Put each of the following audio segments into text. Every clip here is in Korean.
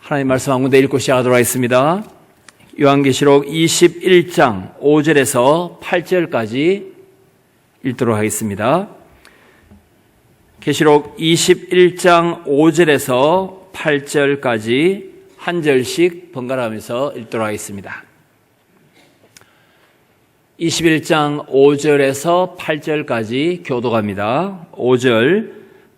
하나님 말씀 한 군데 읽고 시작하도록 하겠습니다. 요한계시록 21장 5절에서 8절까지 읽도록 하겠습니다. 계시록 21장 5절에서 8절까지 한 절씩 번갈아가면서 읽도록 하겠습니다. 21장 5절에서 8절까지 교독합니다. 5절,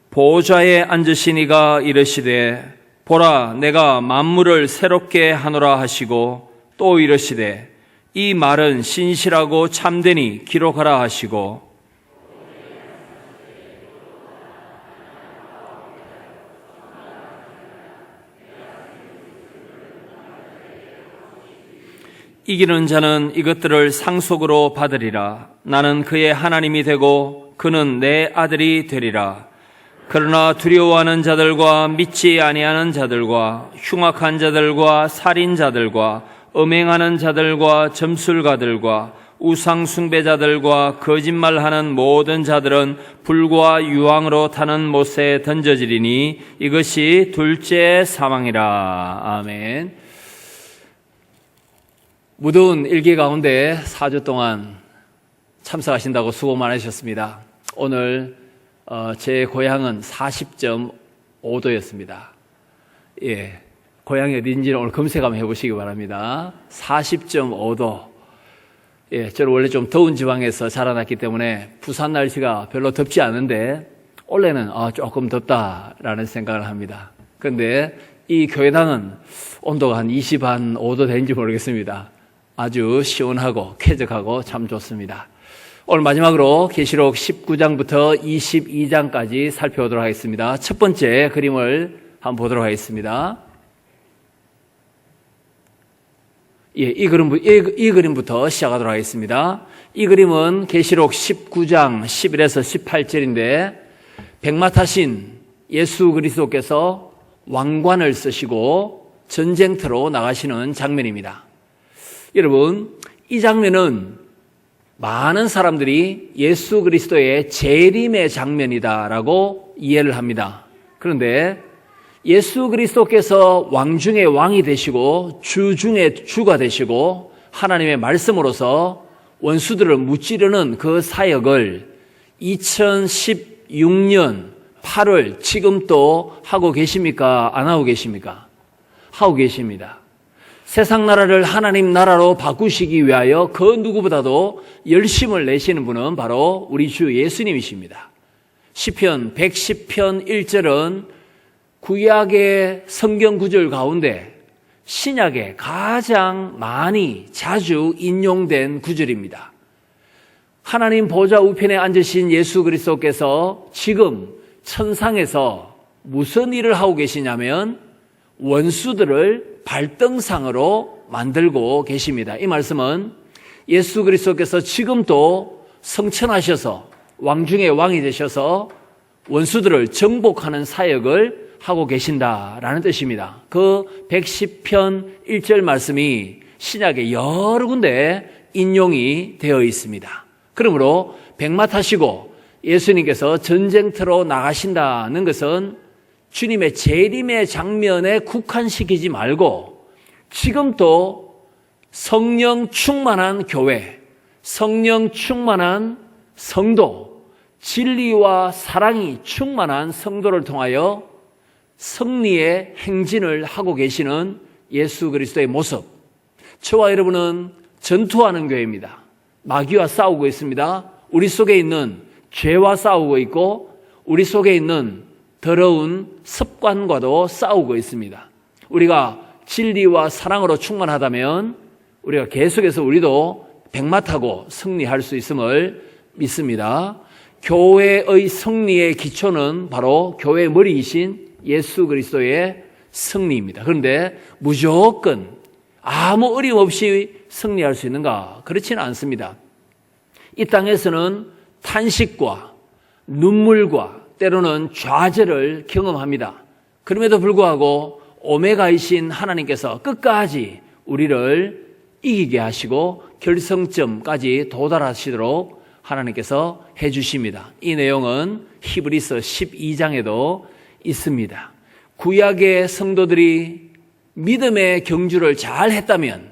보좌에 앉으신 이가 이르시되 보라, 내가 만물을 새롭게 하노라 하시고 또 이르시되 이 말은 신실하고 참되니 기록하라 하시고 이기는 자는 이것들을 상속으로 받으리라. 나는 그의 하나님이 되고 그는 내 아들이 되리라. 그러나 두려워하는 자들과 믿지 아니하는 자들과 흉악한 자들과 살인자들과 음행하는 자들과 점술가들과 우상 숭배자들과 거짓말하는 모든 자들은 불과 유황으로 타는 못에 던져지리니 이것이 둘째 사망이라. 아멘. 무더운 일기 가운데 4주 동안 참석하신다고 수고 많으셨습니다. 오늘 제 고향은 40.5도였습니다. 예, 고향이 어딘지는 오늘 검색 한번 해보시기 바랍니다. 40.5도. 예, 저는 원래 좀 더운 지방에서 자라났기 때문에 부산 날씨가 별로 덥지 않은데 원래는 조금 덥다라는 생각을 합니다. 그런데 이 교회당은 온도가 한 25도 되는지 모르겠습니다. 아주 시원하고 쾌적하고 참 좋습니다. 오늘 마지막으로 계시록 19장부터 22장까지 살펴보도록 하겠습니다. 첫 번째 그림을 한번 보도록 하겠습니다. 예, 이 그림부터 시작하도록 하겠습니다. 이 그림은 계시록 19장 11에서 18절인데 백마타신 예수 그리스도께서 왕관을 쓰시고 전쟁터로 나가시는 장면입니다. 여러분, 이 장면은 많은 사람들이 예수 그리스도의 재림의 장면이다라고 이해를 합니다. 그런데 예수 그리스도께서 왕 중에 왕이 되시고 주 중에 주가 되시고 하나님의 말씀으로서 원수들을 무찌르는 그 사역을 2016년 8월 지금 또 하고 계십니까? 안 하고 계십니까? 하고 계십니다. 세상 나라를 하나님 나라로 바꾸시기 위하여 그 누구보다도 열심을 내시는 분은 바로 우리 주 예수님이십니다. 시편 110편 1절은 구약의 성경 구절 가운데 신약에 가장 많이 자주 인용된 구절입니다. 하나님 보좌 우편에 앉으신 예수 그리스도께서 지금 천상에서 무슨 일을 하고 계시냐면 원수들을 발등상으로 만들고 계십니다. 이 말씀은 예수 그리스도께서 지금도 성천하셔서 왕 중에 왕이 되셔서 원수들을 정복하는 사역을 하고 계신다라는 뜻입니다. 그 110편 1절 말씀이 신약에 여러 군데 인용이 되어 있습니다. 그러므로 백마 타시고 예수님께서 전쟁터로 나가신다는 것은 주님의 재림의 장면에 국한시키지 말고 지금도 성령 충만한 교회, 성령 충만한 성도, 진리와 사랑이 충만한 성도를 통하여 승리의 행진을 하고 계시는 예수 그리스도의 모습. 저와 여러분은 전투하는 교회입니다. 마귀와 싸우고 있습니다. 우리 속에 있는 죄와 싸우고 있고 우리 속에 있는 더러운 습관과도 싸우고 있습니다. 우리가 진리와 사랑으로 충만하다면 우리가 계속해서 우리도 백마 타고 승리할 수 있음을 믿습니다. 교회의 승리의 기초는 바로 교회의 머리이신 예수 그리스도의 승리입니다. 그런데 무조건 아무 어림없이 승리할 수 있는가? 그렇지는 않습니다. 이 땅에서는 탄식과 눈물과 때로는 좌절을 경험합니다. 그럼에도 불구하고 오메가이신 하나님께서 끝까지 우리를 이기게 하시고 결성점까지 도달하시도록 하나님께서 해주십니다. 이 내용은 히브리서 12장에도 있습니다. 구약의 성도들이 믿음의 경주를 잘 했다면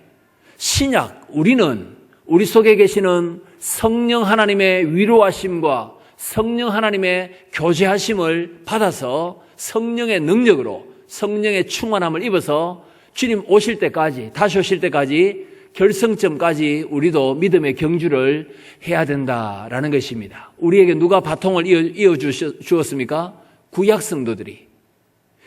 신약, 우리 속에 계시는 성령 하나님의 위로하심과 성령 하나님의 교제하심을 받아서 성령의 능력으로 성령의 충만함을 입어서 주님 오실 때까지, 다시 오실 때까지 결승점까지 우리도 믿음의 경주를 해야 된다라는 것입니다. 우리에게 누가 바통을 이어주었습니까? 구약 성도들이.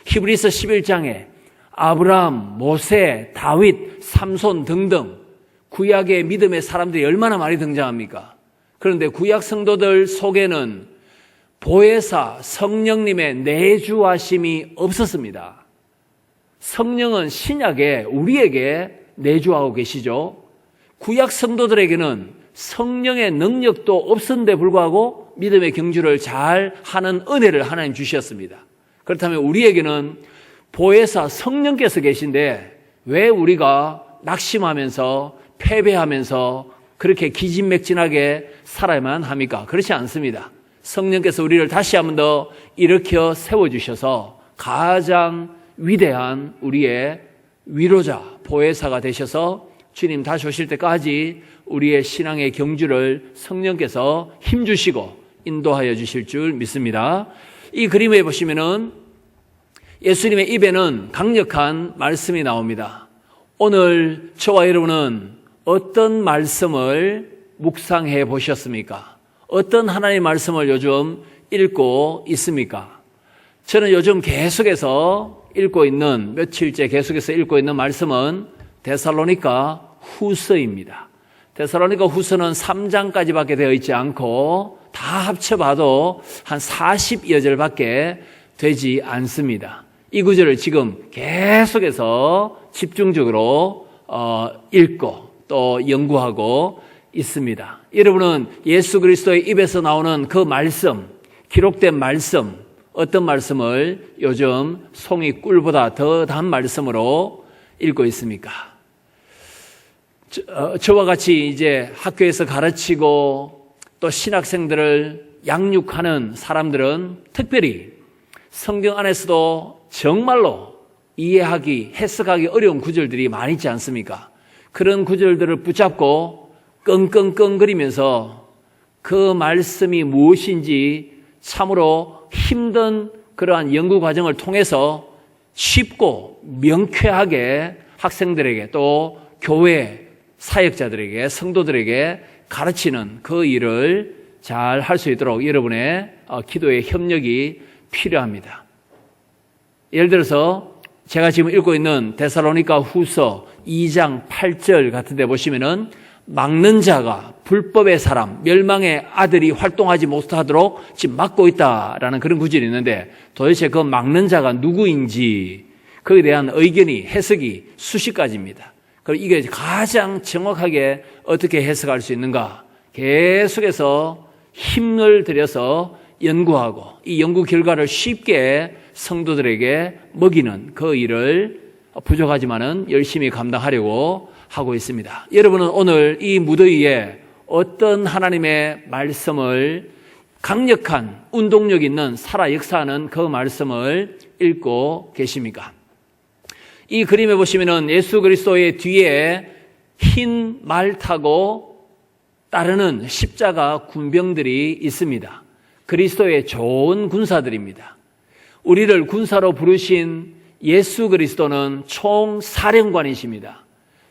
히브리서 11장에 아브라함, 모세, 다윗, 삼손 등등 구약의 믿음의 사람들이 얼마나 많이 등장합니까? 그런데 구약 성도들 속에는 보혜사 성령님의 내주하심이 없었습니다. 성령은 신약에 우리에게 내주하고 계시죠. 구약 성도들에게는 성령의 능력도 없었는데 불구하고 믿음의 경주를 잘 하는 은혜를 하나님 주셨습니다. 그렇다면 우리에게는 보혜사 성령께서 계신데 왜 우리가 낙심하면서 패배하면서 그렇게 기진맥진하게 살아야만 합니까? 그렇지 않습니다. 성령께서 우리를 다시 한 번 더 일으켜 세워주셔서 가장 위대한 우리의 위로자, 보혜사가 되셔서 주님 다시 오실 때까지 우리의 신앙의 경주를 성령께서 힘주시고 인도하여 주실 줄 믿습니다. 이 그림에 보시면은 예수님의 입에는 강력한 말씀이 나옵니다. 오늘 저와 여러분은 어떤 말씀을 묵상해 보셨습니까? 어떤 하나님의 말씀을 요즘 읽고 있습니까? 저는 요즘 계속해서 읽고 있는, 며칠째 계속해서 읽고 있는 말씀은 데살로니가 후서입니다. 데살로니가 후서는 3장까지밖에 되어 있지 않고 다 합쳐봐도 한 40여 절밖에 되지 않습니다. 이 구절을 지금 계속해서 집중적으로 읽고 또 연구하고 있습니다. 여러분은 예수 그리스도의 입에서 나오는 그 말씀, 기록된 말씀, 어떤 말씀을 요즘 송이 꿀보다 더 단 말씀으로 읽고 있습니까? 저와 같이 이제 학교에서 가르치고 또 신학생들을 양육하는 사람들은 특별히 성경 안에서도 정말로 이해하기, 해석하기 어려운 구절들이 많이 있지 않습니까? 그런 구절들을 붙잡고 끙끙끙거리면서 그 말씀이 무엇인지 참으로 힘든 그러한 연구 과정을 통해서 쉽고 명쾌하게 학생들에게 또 교회 사역자들에게 성도들에게 가르치는 그 일을 잘 할 수 있도록 여러분의 기도의 협력이 필요합니다. 예를 들어서 제가 지금 읽고 있는 데살로니가 후서 2장 8절 같은 데 보시면은 막는 자가 불법의 사람, 멸망의 아들이 활동하지 못하도록 지금 막고 있다라는 그런 구절이 있는데 도대체 그 막는 자가 누구인지 그에 대한 의견이, 해석이 수십 가지입니다. 그리고 이게 가장 정확하게 어떻게 해석할 수 있는가 계속해서 힘을 들여서 연구하고 이 연구 결과를 쉽게 성도들에게 먹이는 그 일을 부족하지만은 열심히 감당하려고 하고 있습니다. 여러분은 오늘 이 무더위에 어떤 하나님의 말씀을 강력한 운동력 있는 살아 역사하는 그 말씀을 읽고 계십니까? 이 그림에 보시면은 예수 그리스도의 뒤에 흰 말 타고 따르는 십자가 군병들이 있습니다. 그리스도의 좋은 군사들입니다. 우리를 군사로 부르신 예수 그리스도는 총사령관이십니다.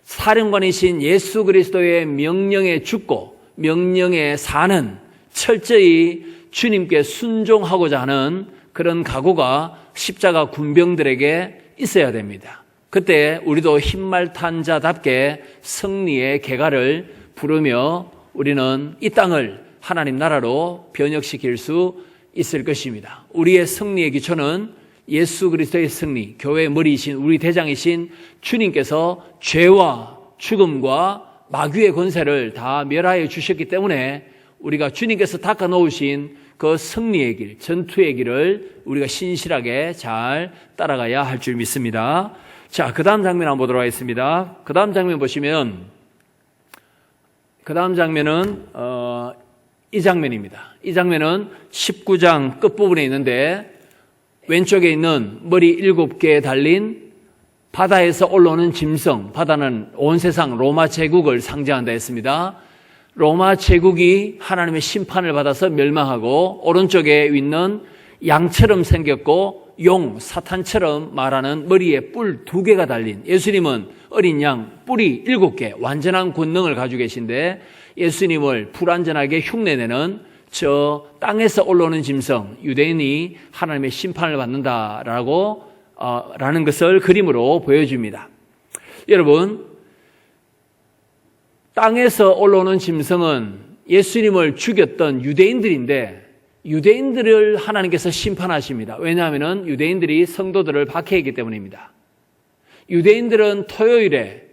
사령관이신 예수 그리스도의 명령에 죽고 명령에 사는 철저히 주님께 순종하고자 하는 그런 각오가 십자가 군병들에게 있어야 됩니다. 그때 우리도 흰말 탄 자답게 승리의 개가를 부르며 우리는 이 땅을 하나님 나라로 변혁시킬 수 있을 것입니다. 우리의 승리의 기초는 예수 그리스도의 승리, 교회의 머리이신 우리 대장이신 주님께서 죄와 죽음과 마귀의 권세를 다 멸하여 주셨기 때문에 우리가 주님께서 닦아놓으신 그 승리의 길, 전투의 길을 우리가 신실하게 잘 따라가야 할 줄 믿습니다. 자, 그 다음 장면 한번 보도록 하겠습니다. 그 다음 장면 보시면 그 다음 장면은 이 장면입니다. 이 장면은 19장 끝부분에 있는데 왼쪽에 있는 머리 7개에 달린 바다에서 올라오는 짐승, 바다는 온 세상 로마 제국을 상징한다 했습니다. 로마 제국이 하나님의 심판을 받아서 멸망하고 오른쪽에 있는 양처럼 생겼고 용, 사탄처럼 말하는 머리에 뿔 2개가 달린 예수님은 어린 양 뿔이 7개 완전한 권능을 가지고 계신데 예수님을 불완전하게 흉내내는 저 땅에서 올라오는 짐승 유대인이 하나님의 심판을 받는다라고 라는 것을 그림으로 보여줍니다. 여러분, 땅에서 올라오는 짐승은 예수님을 죽였던 유대인들인데 유대인들을 하나님께서 심판하십니다. 왜냐하면 유대인들이 성도들을 박해했기 때문입니다. 유대인들은 토요일에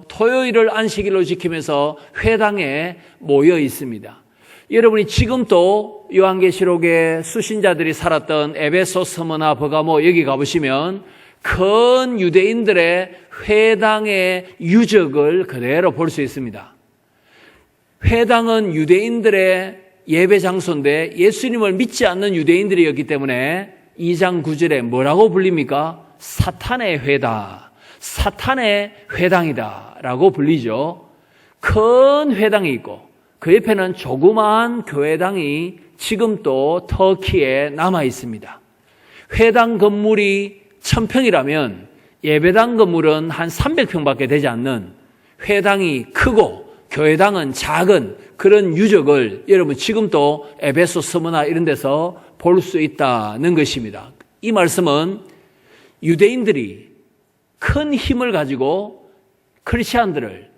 토요일을 안식일로 지키면서 회당에 모여 있습니다. 여러분이 지금도 요한계시록에 수신자들이 살았던 에베소, 스무나, 버가모 여기 가보시면 큰 유대인들의 회당의 유적을 그대로 볼 수 있습니다. 회당은 유대인들의 예배 장소인데 예수님을 믿지 않는 유대인들이었기 때문에 2장 9절에 뭐라고 불립니까? 사탄의 회당, 사탄의 회당이다 라고 불리죠. 큰 회당이 있고 그 옆에는 조그마한 교회당이 지금도 터키에 남아 있습니다. 회당 건물이 1000평이라면 예배당 건물은 한 300평밖에 되지 않는 회당이 크고 교회당은 작은 그런 유적을 여러분 지금도 에베소, 스무나 이런 데서 볼 수 있다는 것입니다. 이 말씀은 유대인들이 큰 힘을 가지고 크리스찬들을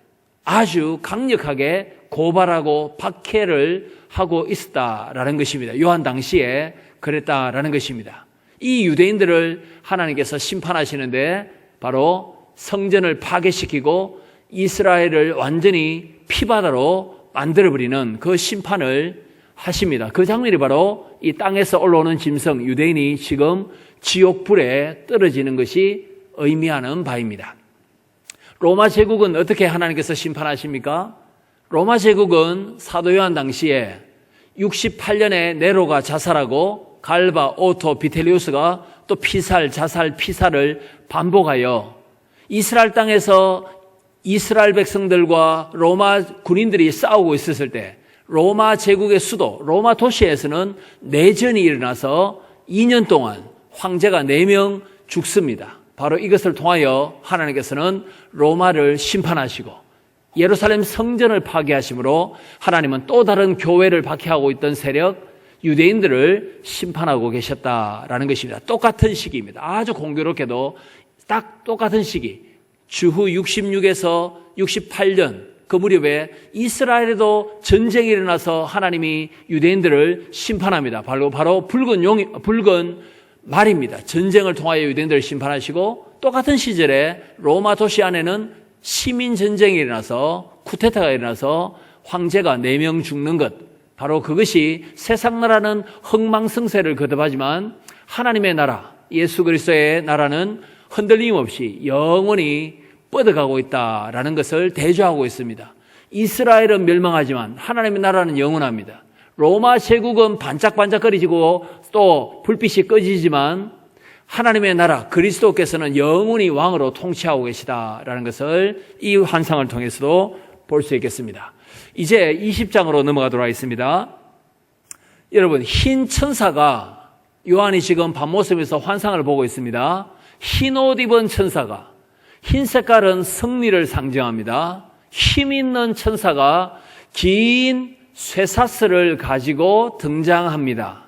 아주 강력하게 고발하고 박해를 하고 있었다라는 것입니다. 요한 당시에 그랬다라는 것입니다. 이 유대인들을 하나님께서 심판하시는데 바로 성전을 파괴시키고 이스라엘을 완전히 피바다로 만들어버리는 그 심판을 하십니다. 그 장면이 바로 이 땅에서 올라오는 짐승 유대인이 지금 지옥불에 떨어지는 것이 의미하는 바입니다. 로마 제국은 어떻게 하나님께서 심판하십니까? 로마 제국은 사도 요한 당시에 68년에 네로가 자살하고 갈바, 오토, 비텔리우스가 또 피살을 반복하여 이스라엘 땅에서 이스라엘 백성들과 로마 군인들이 싸우고 있었을 때 로마 제국의 수도 로마 도시에서는 내전이 일어나서 2년 동안 황제가 4명 죽습니다. 바로 이것을 통하여 하나님께서는 로마를 심판하시고 예루살렘 성전을 파괴하심으로 하나님은 또 다른 교회를 박해하고 있던 세력 유대인들을 심판하고 계셨다라는 것입니다. 똑같은 시기입니다. 아주 공교롭게도 딱 똑같은 시기 주후 66에서 68년 그 무렵에 이스라엘에도 전쟁이 일어나서 하나님이 유대인들을 심판합니다. 바로 붉은 말입니다. 전쟁을 통하여 유대인들을 심판하시고 똑같은 시절에 로마 도시 안에는 시민 전쟁이 일어나서 쿠데타가 일어나서 황제가 4명 죽는 것 바로 그것이 세상 나라는 흥망성쇠를 거듭하지만 하나님의 나라 예수 그리스도의 나라는 흔들림 없이 영원히 뻗어가고 있다라는 것을 대조하고 있습니다. 이스라엘은 멸망하지만 하나님의 나라는 영원합니다. 로마 제국은 반짝반짝거리고 또 불빛이 꺼지지만 하나님의 나라 그리스도께서는 영원히 왕으로 통치하고 계시다라는 것을 이 환상을 통해서도 볼 수 있겠습니다. 이제 20장으로 넘어가도록 하겠습니다. 여러분 흰 천사가 요한이 지금 밤모습에서 환상을 보고 있습니다. 흰 옷 입은 천사가 흰 색깔은 승리를 상징합니다. 힘 있는 천사가 긴 쇠사슬을 가지고 등장합니다.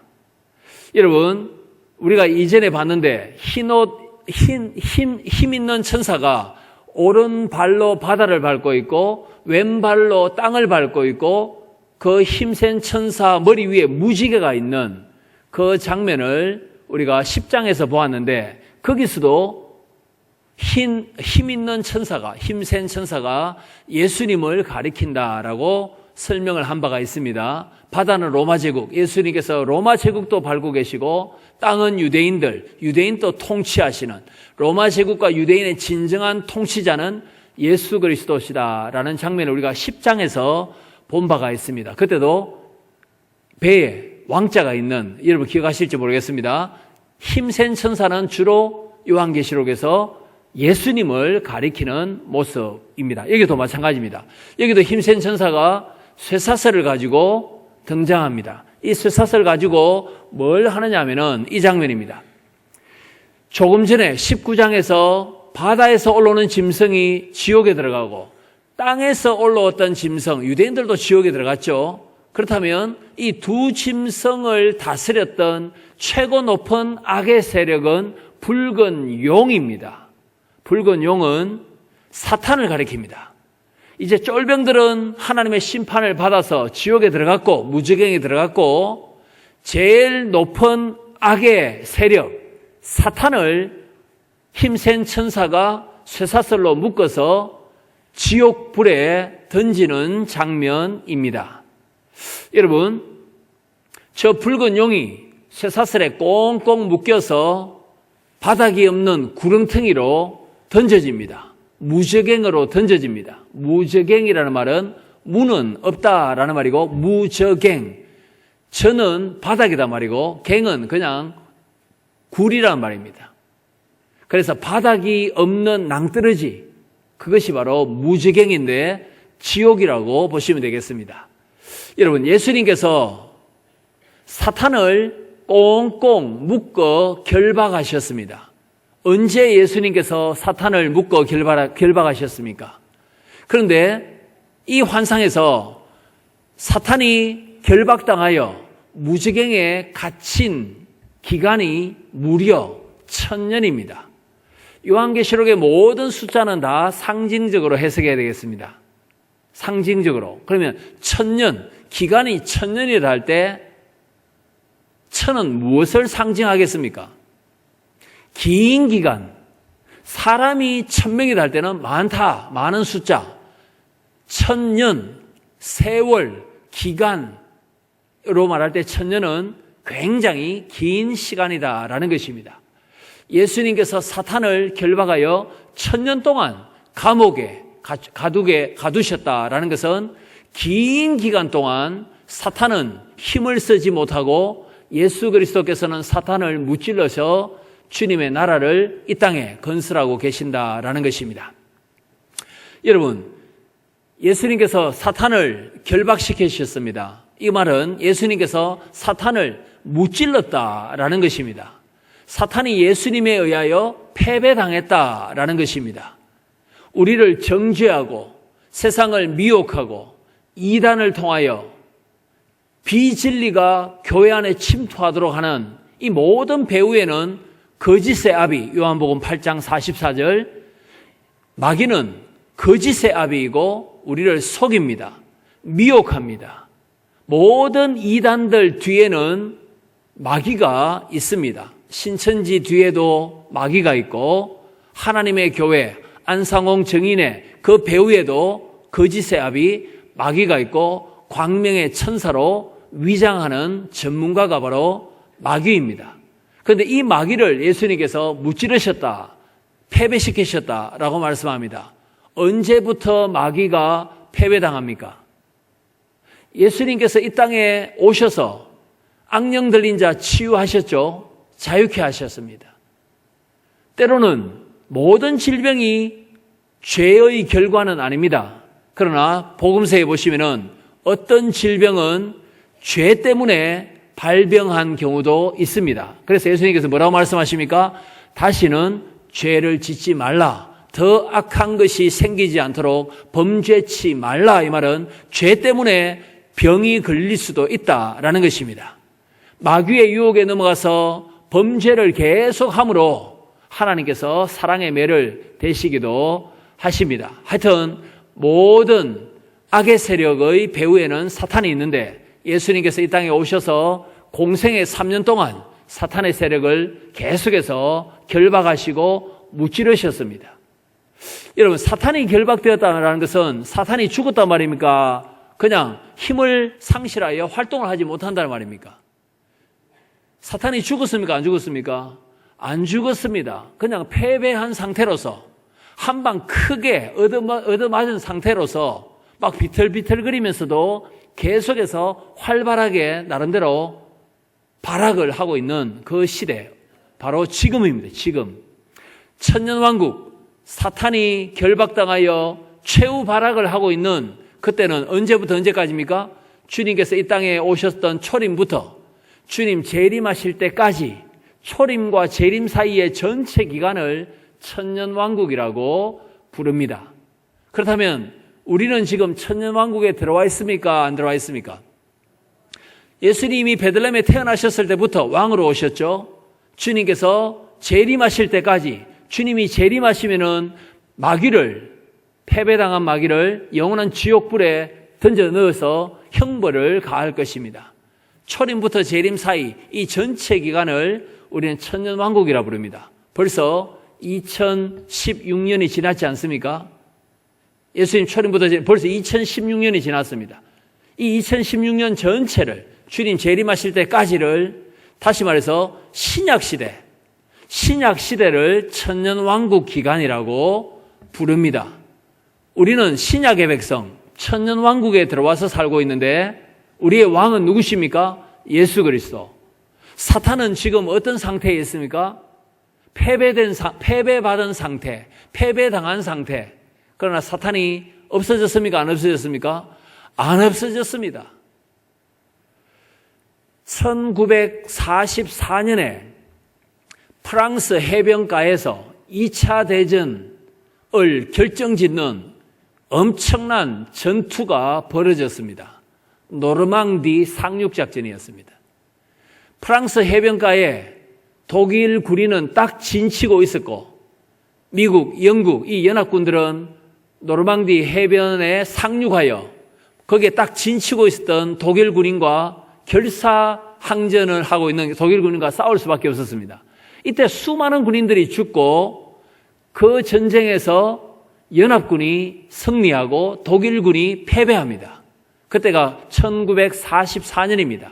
여러분 우리가 이전에 봤는데 힘 있는 천사가 오른발로 바다를 밟고 있고 왼발로 땅을 밟고 있고 그 힘센 천사 머리 위에 무지개가 있는 그 장면을 우리가 10장에서 보았는데 거기서도 힘 있는 천사가 힘센 천사가 예수님을 가리킨다라고 설명을 한 바가 있습니다. 바다는 로마 제국, 예수님께서 로마 제국도 밟고 계시고 땅은 유대인도 통치하시는 로마 제국과 유대인의 진정한 통치자는 예수 그리스도시다라는 장면을 우리가 10장에서 본 바가 있습니다. 그때도 배에 왕자가 있는 여러분 기억하실지 모르겠습니다. 힘센 천사는 주로 요한계시록에서 예수님을 가리키는 모습입니다. 여기도 마찬가지입니다. 여기도 힘센 천사가 쇠사슬을 가지고 등장합니다. 이 쇠사슬을 가지고 뭘 하느냐 하면은 이 장면입니다. 조금 전에 19장에서 바다에서 올라오는 짐승이 지옥에 들어가고 땅에서 올라왔던 짐승, 유대인들도 지옥에 들어갔죠. 그렇다면 이 두 짐승을 다스렸던 최고 높은 악의 세력은 붉은 용입니다. 붉은 용은 사탄을 가리킵니다. 이제 쫄병들은 하나님의 심판을 받아서 지옥에 들어갔고 무저갱에 들어갔고 제일 높은 악의 세력 사탄을 힘센 천사가 쇠사슬로 묶어서 지옥 불에 던지는 장면입니다. 여러분, 저 붉은 용이 쇠사슬에 꽁꽁 묶여서 바닥이 없는 구렁텅이로 던져집니다. 무저갱으로 던져집니다. 무저갱이라는 말은 무는 없다라는 말이고 무저갱, 저는 바닥이다 말이고 갱은 그냥 굴이라는 말입니다. 그래서 바닥이 없는 낭떠러지, 그것이 바로 무저갱인데 지옥이라고 보시면 되겠습니다. 여러분, 예수님께서 사탄을 꽁꽁 묶어 결박하셨습니다. 언제 예수님께서 사탄을 묶어 결박하셨습니까? 그런데 이 환상에서 사탄이 결박당하여 무저갱에 갇힌 기간이 무려 1000년입니다. 요한계시록의 모든 숫자는 다 상징적으로 해석해야 되겠습니다. 상징적으로. 그러면 1000년, 기간이 1000년이라 할 때 1000은 무엇을 상징하겠습니까? 긴 기간, 사람이 1000명이라 할 때는 많다, 많은 숫자, 1000년, 세월, 기간으로 말할 때 1000년은 굉장히 긴 시간이다라는 것입니다. 예수님께서 사탄을 결박하여 1000년 동안 감옥에 가두셨다라는 것은 긴 기간 동안 사탄은 힘을 쓰지 못하고 예수 그리스도께서는 사탄을 무찔러서 주님의 나라를 이 땅에 건설하고 계신다라는 것입니다. 여러분, 예수님께서 사탄을 결박시키셨습니다. 이 말은 예수님께서 사탄을 무찔렀다라는 것입니다. 사탄이 예수님에 의하여 패배당했다라는 것입니다. 우리를 정죄하고 세상을 미혹하고 이단을 통하여 비진리가 교회 안에 침투하도록 하는 이 모든 배후에는 거짓의 아비, 요한복음 8장 44절, 마귀는 거짓의 아비이고 우리를 속입니다. 미혹합니다. 모든 이단들 뒤에는 마귀가 있습니다. 신천지 뒤에도 마귀가 있고 하나님의 교회 안상홍 정인의 그 배후에도 거짓의 아비 마귀가 있고 광명의 천사로 위장하는 전문가가 바로 마귀입니다. 그런데 이 마귀를 예수님께서 무찌르셨다, 패배시키셨다라고 말씀합니다. 언제부터 마귀가 패배당합니까? 예수님께서 이 땅에 오셔서 악령 들린 자 치유하셨죠. 자유케 하셨습니다. 때로는 모든 질병이 죄의 결과는 아닙니다. 그러나 복음서에 보시면은 어떤 질병은 죄 때문에 발병한 경우도 있습니다. 그래서 예수님께서 뭐라고 말씀하십니까? 다시는 죄를 짓지 말라. 더 악한 것이 생기지 않도록 범죄치 말라. 이 말은 죄 때문에 병이 걸릴 수도 있다라는 것입니다. 마귀의 유혹에 넘어가서 범죄를 계속함으로 하나님께서 사랑의 매를 대시기도 하십니다. 하여튼 모든 악의 세력의 배후에는 사탄이 있는데 예수님께서 이 땅에 오셔서 공생의 3년 동안 사탄의 세력을 계속해서 결박하시고 무찌르셨습니다. 여러분, 사탄이 결박되었다는 것은 사탄이 죽었단 말입니까? 그냥 힘을 상실하여 활동을 하지 못한다는 말입니까? 사탄이 죽었습니까? 안 죽었습니까? 안 죽었습니다. 그냥 패배한 상태로서 한 방 크게 얻어맞은 상태로서 막 비틀비틀거리면서도 계속해서 활발하게 나름대로 발악을 하고 있는 그 시대, 바로 지금입니다. 지금. 천년왕국, 사탄이 결박당하여 최후 발악을 하고 있는 그때는 언제부터 언제까지입니까? 주님께서 이 땅에 오셨던 초림부터 주님 재림하실 때까지 초림과 재림 사이의 전체 기간을 천년왕국이라고 부릅니다. 그렇다면 우리는 지금 천년왕국에 들어와 있습니까? 안 들어와 있습니까? 예수님이 베들레헴에 태어나셨을 때부터 왕으로 오셨죠. 주님께서 재림하실 때까지, 주님이 재림하시면은 마귀를, 패배당한 마귀를 영원한 지옥불에 던져 넣어서 형벌을 가할 것입니다. 초림부터 재림 사이 이 전체 기간을 우리는 천년왕국이라 부릅니다. 벌써 2016년이 지났지 않습니까? 예수님 초림부터 벌써 2016년이 지났습니다. 이 2016년 전체를 주님 재림하실 때까지를 다시 말해서 신약시대를 천년왕국 기간이라고 부릅니다. 우리는 신약의 백성, 천년왕국에 들어와서 살고 있는데 우리의 왕은 누구십니까? 예수 그리스도. 사탄은 지금 어떤 상태에 있습니까? 패배받은 상태, 패배당한 상태. 그러나 사탄이 없어졌습니까? 안 없어졌습니까? 안 없어졌습니다. 1944년에 프랑스 해변가에서 2차 대전을 결정짓는 엄청난 전투가 벌어졌습니다. 노르망디 상륙작전이었습니다. 프랑스 해변가에 독일 군인은 딱 진치고 있었고 미국, 영국 이 연합군들은 노르망디 해변에 상륙하여 거기에 딱 진치고 있었던 독일 군인과 결사항전을 하고 있는 독일 군인과 싸울 수밖에 없었습니다. 이때 수많은 군인들이 죽고 그 전쟁에서 연합군이 승리하고 독일군이 패배합니다. 그때가 1944년입니다.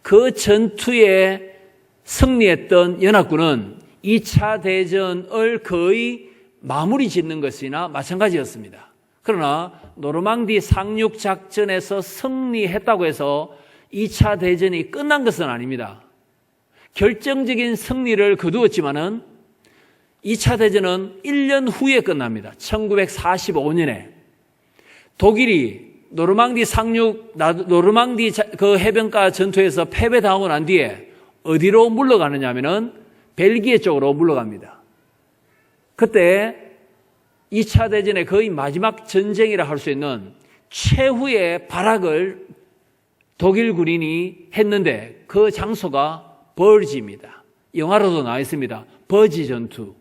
그 전투에 승리했던 연합군은 2차 대전을 거의 마무리 짓는 것이나 마찬가지였습니다. 그러나 노르망디 상륙작전에서 승리했다고 해서 2차 대전이 끝난 것은 아닙니다. 결정적인 승리를 거두었지만은 2차 대전은 1년 후에 끝납니다. 1945년에 독일이 노르망디 그 해변가 전투에서 패배당하고 난 뒤에 어디로 물러가느냐 하면은 벨기에 쪽으로 물러갑니다. 그때 2차 대전의 거의 마지막 전쟁이라 할 수 있는 최후의 발악을 독일 군인이 했는데 그 장소가 버지입니다. 영화로도 나와 있습니다. 버지 전투.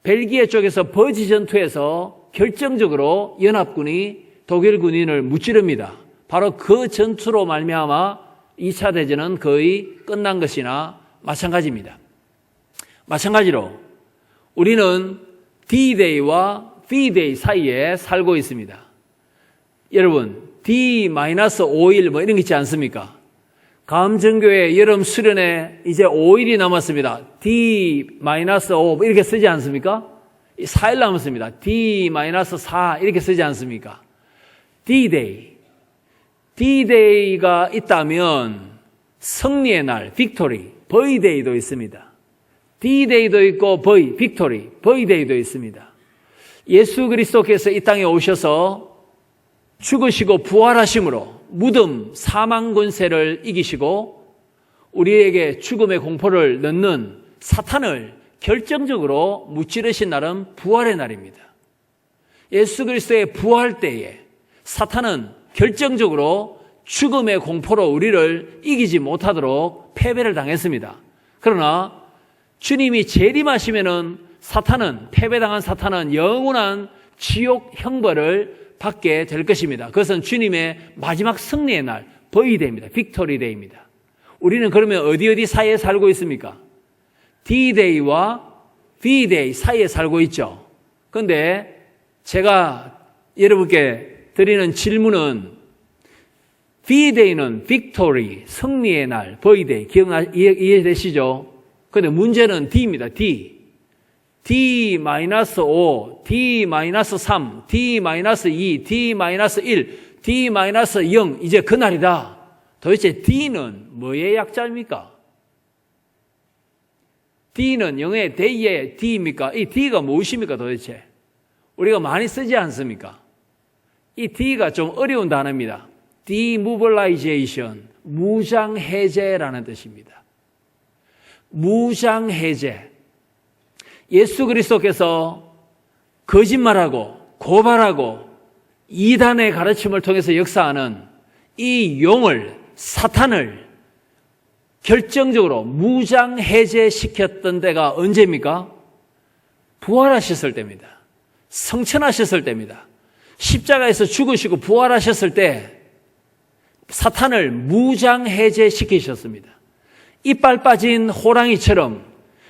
벨기에 쪽에서 버지 전투에서 결정적으로 연합군이 독일 군인을 무찌릅니다. 바로 그 전투로 말미암아 2차 대전은 거의 끝난 것이나 마찬가지입니다. 마찬가지로 우리는 D-Day와 V-Day 사이에 살고 있습니다. 여러분 D-5일 뭐 이런 게 있지 않습니까? 감정교회 여름 수련회 이제 5일이 남았습니다. D-5 이렇게 쓰지 않습니까? 4일 남았습니다. D-4 이렇게 쓰지 않습니까? D-Day. D-Day가 있다면 승리의 날, 빅토리, V-Day도 있습니다. D-Day도 있고 빅토리, V-Day도 있습니다. 예수 그리스도께서 이 땅에 오셔서 죽으시고 부활하심으로 무덤, 사망 권세를 이기시고 우리에게 죽음의 공포를 넣는 사탄을 결정적으로 무찌르신 날은 부활의 날입니다. 예수 그리스도의 부활 때에 사탄은 결정적으로 죽음의 공포로 우리를 이기지 못하도록 패배를 당했습니다. 그러나 주님이 재림하시면은 패배당한 사탄은 영원한 지옥 형벌을 받게 될 것입니다. 그것은 주님의 마지막 승리의 날, V-Day입니다. 빅토리 데이입니다. 우리는 그러면 어디 사이에 살고 있습니까? D-Day와 V-Day 사이에 살고 있죠. 그런데 제가 여러분께 드리는 질문은 V-Day는 빅토리, 승리의 날, V-Day 이해되시죠? 그런데 문제는 D입니다. D. D-5, D-3, D-2, D-1, D-0 이제 그날이다. 도대체 D는 뭐의 약자입니까? D는 영어의 day의 D입니까? 이 D가 무엇입니까 도대체? 우리가 많이 쓰지 않습니까? 이 D가 좀 어려운 단어입니다. Demobilization, 무장해제라는 뜻입니다. 무장해제. 예수 그리스도께서 거짓말하고 고발하고 이단의 가르침을 통해서 역사하는 이 용을, 사탄을 결정적으로 무장해제시켰던 때가 언제입니까? 부활하셨을 때입니다. 성천하셨을 때입니다. 십자가에서 죽으시고 부활하셨을 때 사탄을 무장해제시키셨습니다. 이빨 빠진 호랑이처럼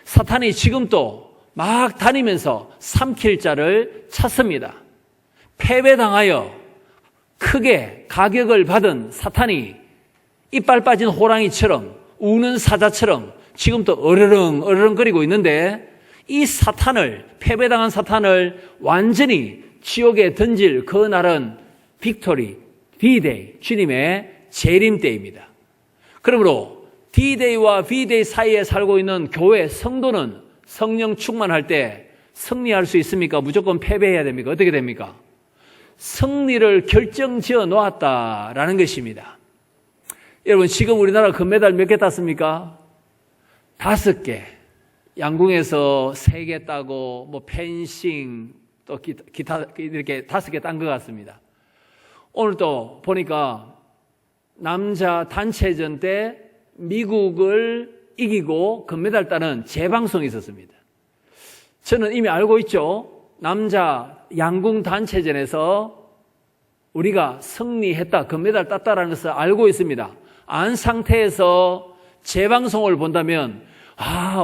사탄이 지금도 막 다니면서 삼킬 자를 찾습니다. 패배당하여 크게 가격을 받은 사탄이 이빨 빠진 호랑이처럼 우는 사자처럼 지금도 어르렁거리고 있는데 이 사탄을, 패배당한 사탄을 완전히 지옥에 던질 그 날은 빅토리, D-Day, 주님의 재림 때입니다. 그러므로 D-Day와 V-Day 사이에 살고 있는 교회 성도는 성령 충만할 때 승리할 수 있습니까? 무조건 패배해야 됩니까? 어떻게 됩니까? 승리를 결정지어 놓았다라는 것입니다. 여러분, 지금 우리나라 금메달 몇 개 땄습니까? 5개. 양궁에서 3개 따고, 펜싱, 또 기타, 이렇게 5개 딴 것 같습니다. 오늘 또 보니까 남자 단체전 때 미국을 이기고 금메달 따는 재방송이 있었습니다. 저는 이미 알고 있죠. 남자 양궁 단체전에서 우리가 승리했다, 금메달 땄다라는 것을 알고 있습니다. 안 상태에서 재방송을 본다면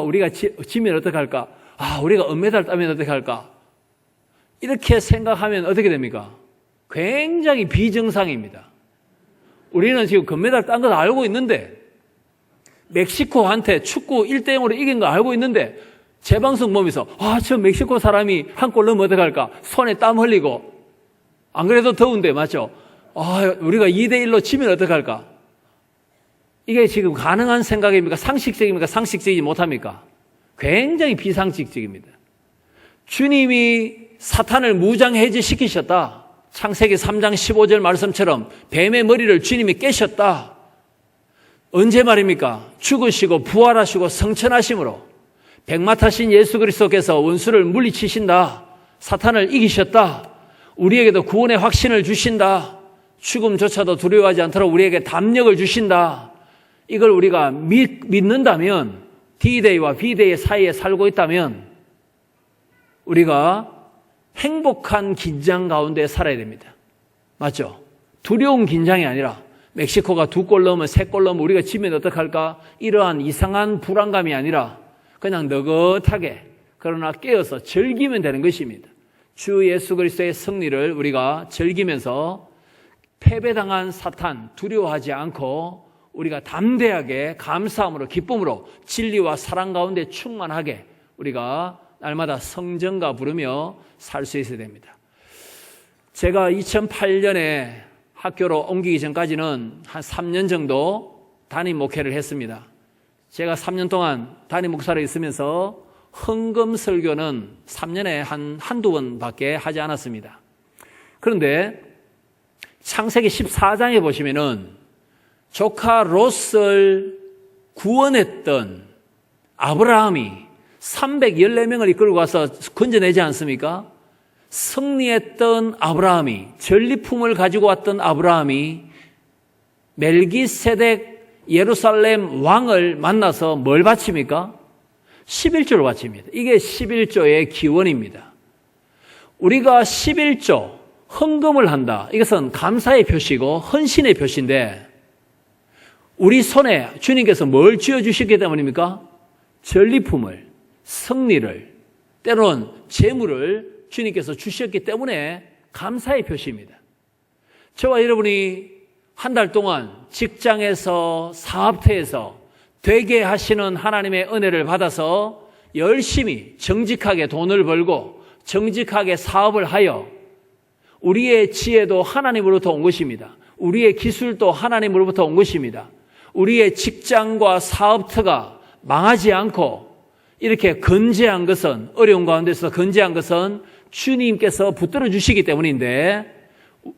우리가 지면 어떡할까? 우리가 은메달 따면 어떡할까? 이렇게 생각하면 어떻게 됩니까? 굉장히 비정상입니다. 우리는 지금 금메달 딴 걸 알고 있는데 멕시코한테 축구 1대0으로 이긴 거 알고 있는데 재방송 보면서 저 멕시코 사람이 한 골 넣으면 어떡할까? 손에 땀 흘리고 안 그래도 더운데 맞죠? 우리가 2대1로 지면 어떡할까? 이게 지금 가능한 생각입니까? 상식적입니까? 상식적이지 못합니까? 굉장히 비상식적입니다. 주님이 사탄을 무장해제시키셨다. 창세기 3장 15절 말씀처럼 뱀의 머리를 주님이 깨셨다. 언제 말입니까? 죽으시고 부활하시고 성천하심으로 백마타신 예수 그리스도께서 원수를 물리치신다. 사탄을 이기셨다. 우리에게도 구원의 확신을 주신다. 죽음조차도 두려워하지 않도록 우리에게 담력을 주신다. 이걸 우리가 믿는다면, D-Day와 V-Day 사이에 살고 있다면 우리가 행복한 긴장 가운데 살아야 됩니다. 맞죠? 두려운 긴장이 아니라 멕시코가 2골 넣으면 3골 넣으면 우리가 지면 어떡할까? 이러한 이상한 불안감이 아니라 그냥 느긋하게 그러나 깨어서 즐기면 되는 것입니다. 주 예수 그리스도의 승리를 우리가 즐기면서 패배당한 사탄 두려워하지 않고 우리가 담대하게 감사함으로 기쁨으로 진리와 사랑 가운데 충만하게 우리가 날마다 성전가 부르며 살 수 있어야 됩니다. 제가 2008년에 학교로 옮기기 전까지는 한 3년 정도 담임 목회를 했습니다. 제가 3년 동안 담임 목사로 있으면서 헌금 설교는 3년에 한두 번밖에 하지 않았습니다. 그런데 창세기 14장에 보시면은 조카 롯을 구원했던 아브라함이 314명을 이끌고 가서 건져내지 않습니까? 승리했던 아브라함이, 전리품을 가지고 왔던 아브라함이 멜기세덱 예루살렘 왕을 만나서 뭘 바칩니까? 11조를 바칩니다. 이게 11조의 기원입니다. 우리가 11조, 헌금을 한다. 이것은 감사의 표시고 헌신의 표시인데 우리 손에 주님께서 뭘 쥐어주시기 때문입니까? 전리품을, 승리를, 때로는 재물을 주님께서 주셨기 때문에 감사의 표시입니다. 저와 여러분이 한 달 동안 직장에서 사업터에서 되게 하시는 하나님의 은혜를 받아서 열심히 정직하게 돈을 벌고 정직하게 사업을 하여 우리의 지혜도 하나님으로부터 온 것입니다. 우리의 기술도 하나님으로부터 온 것입니다. 우리의 직장과 사업터가 망하지 않고 이렇게 건재한 것은, 어려운 가운데서 건재한 것은 주님께서 붙들어 주시기 때문인데,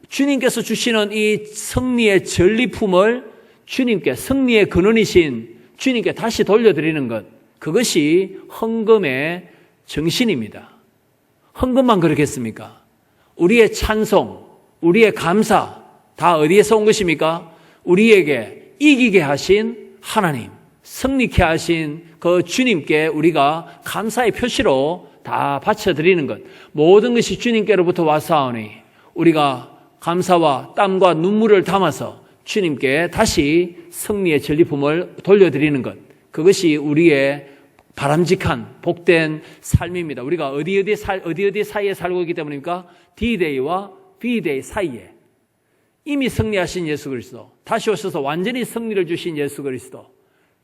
주님께서 주시는 이 승리의 전리품을 주님께, 승리의 근원이신 주님께 다시 돌려드리는 것, 그것이 헌금의 정신입니다. 헌금만 그렇겠습니까? 우리의 찬송, 우리의 감사 다 어디에서 온 것입니까? 우리에게 이기게 하신 하나님, 승리케 하신 그 주님께 우리가 감사의 표시로 다 바쳐드리는 것, 모든 것이 주님께로부터 와사오니 우리가 감사와 땀과 눈물을 담아서 주님께 다시 승리의 전리품을 돌려드리는 것, 그것이 우리의 바람직한 복된 삶입니다. 우리가 어디 사이에 살고 있기 때문입니까? D-Day와 B-Day 사이에 이미 승리하신 예수 그리스도, 다시 오셔서 완전히 승리를 주신 예수 그리스도,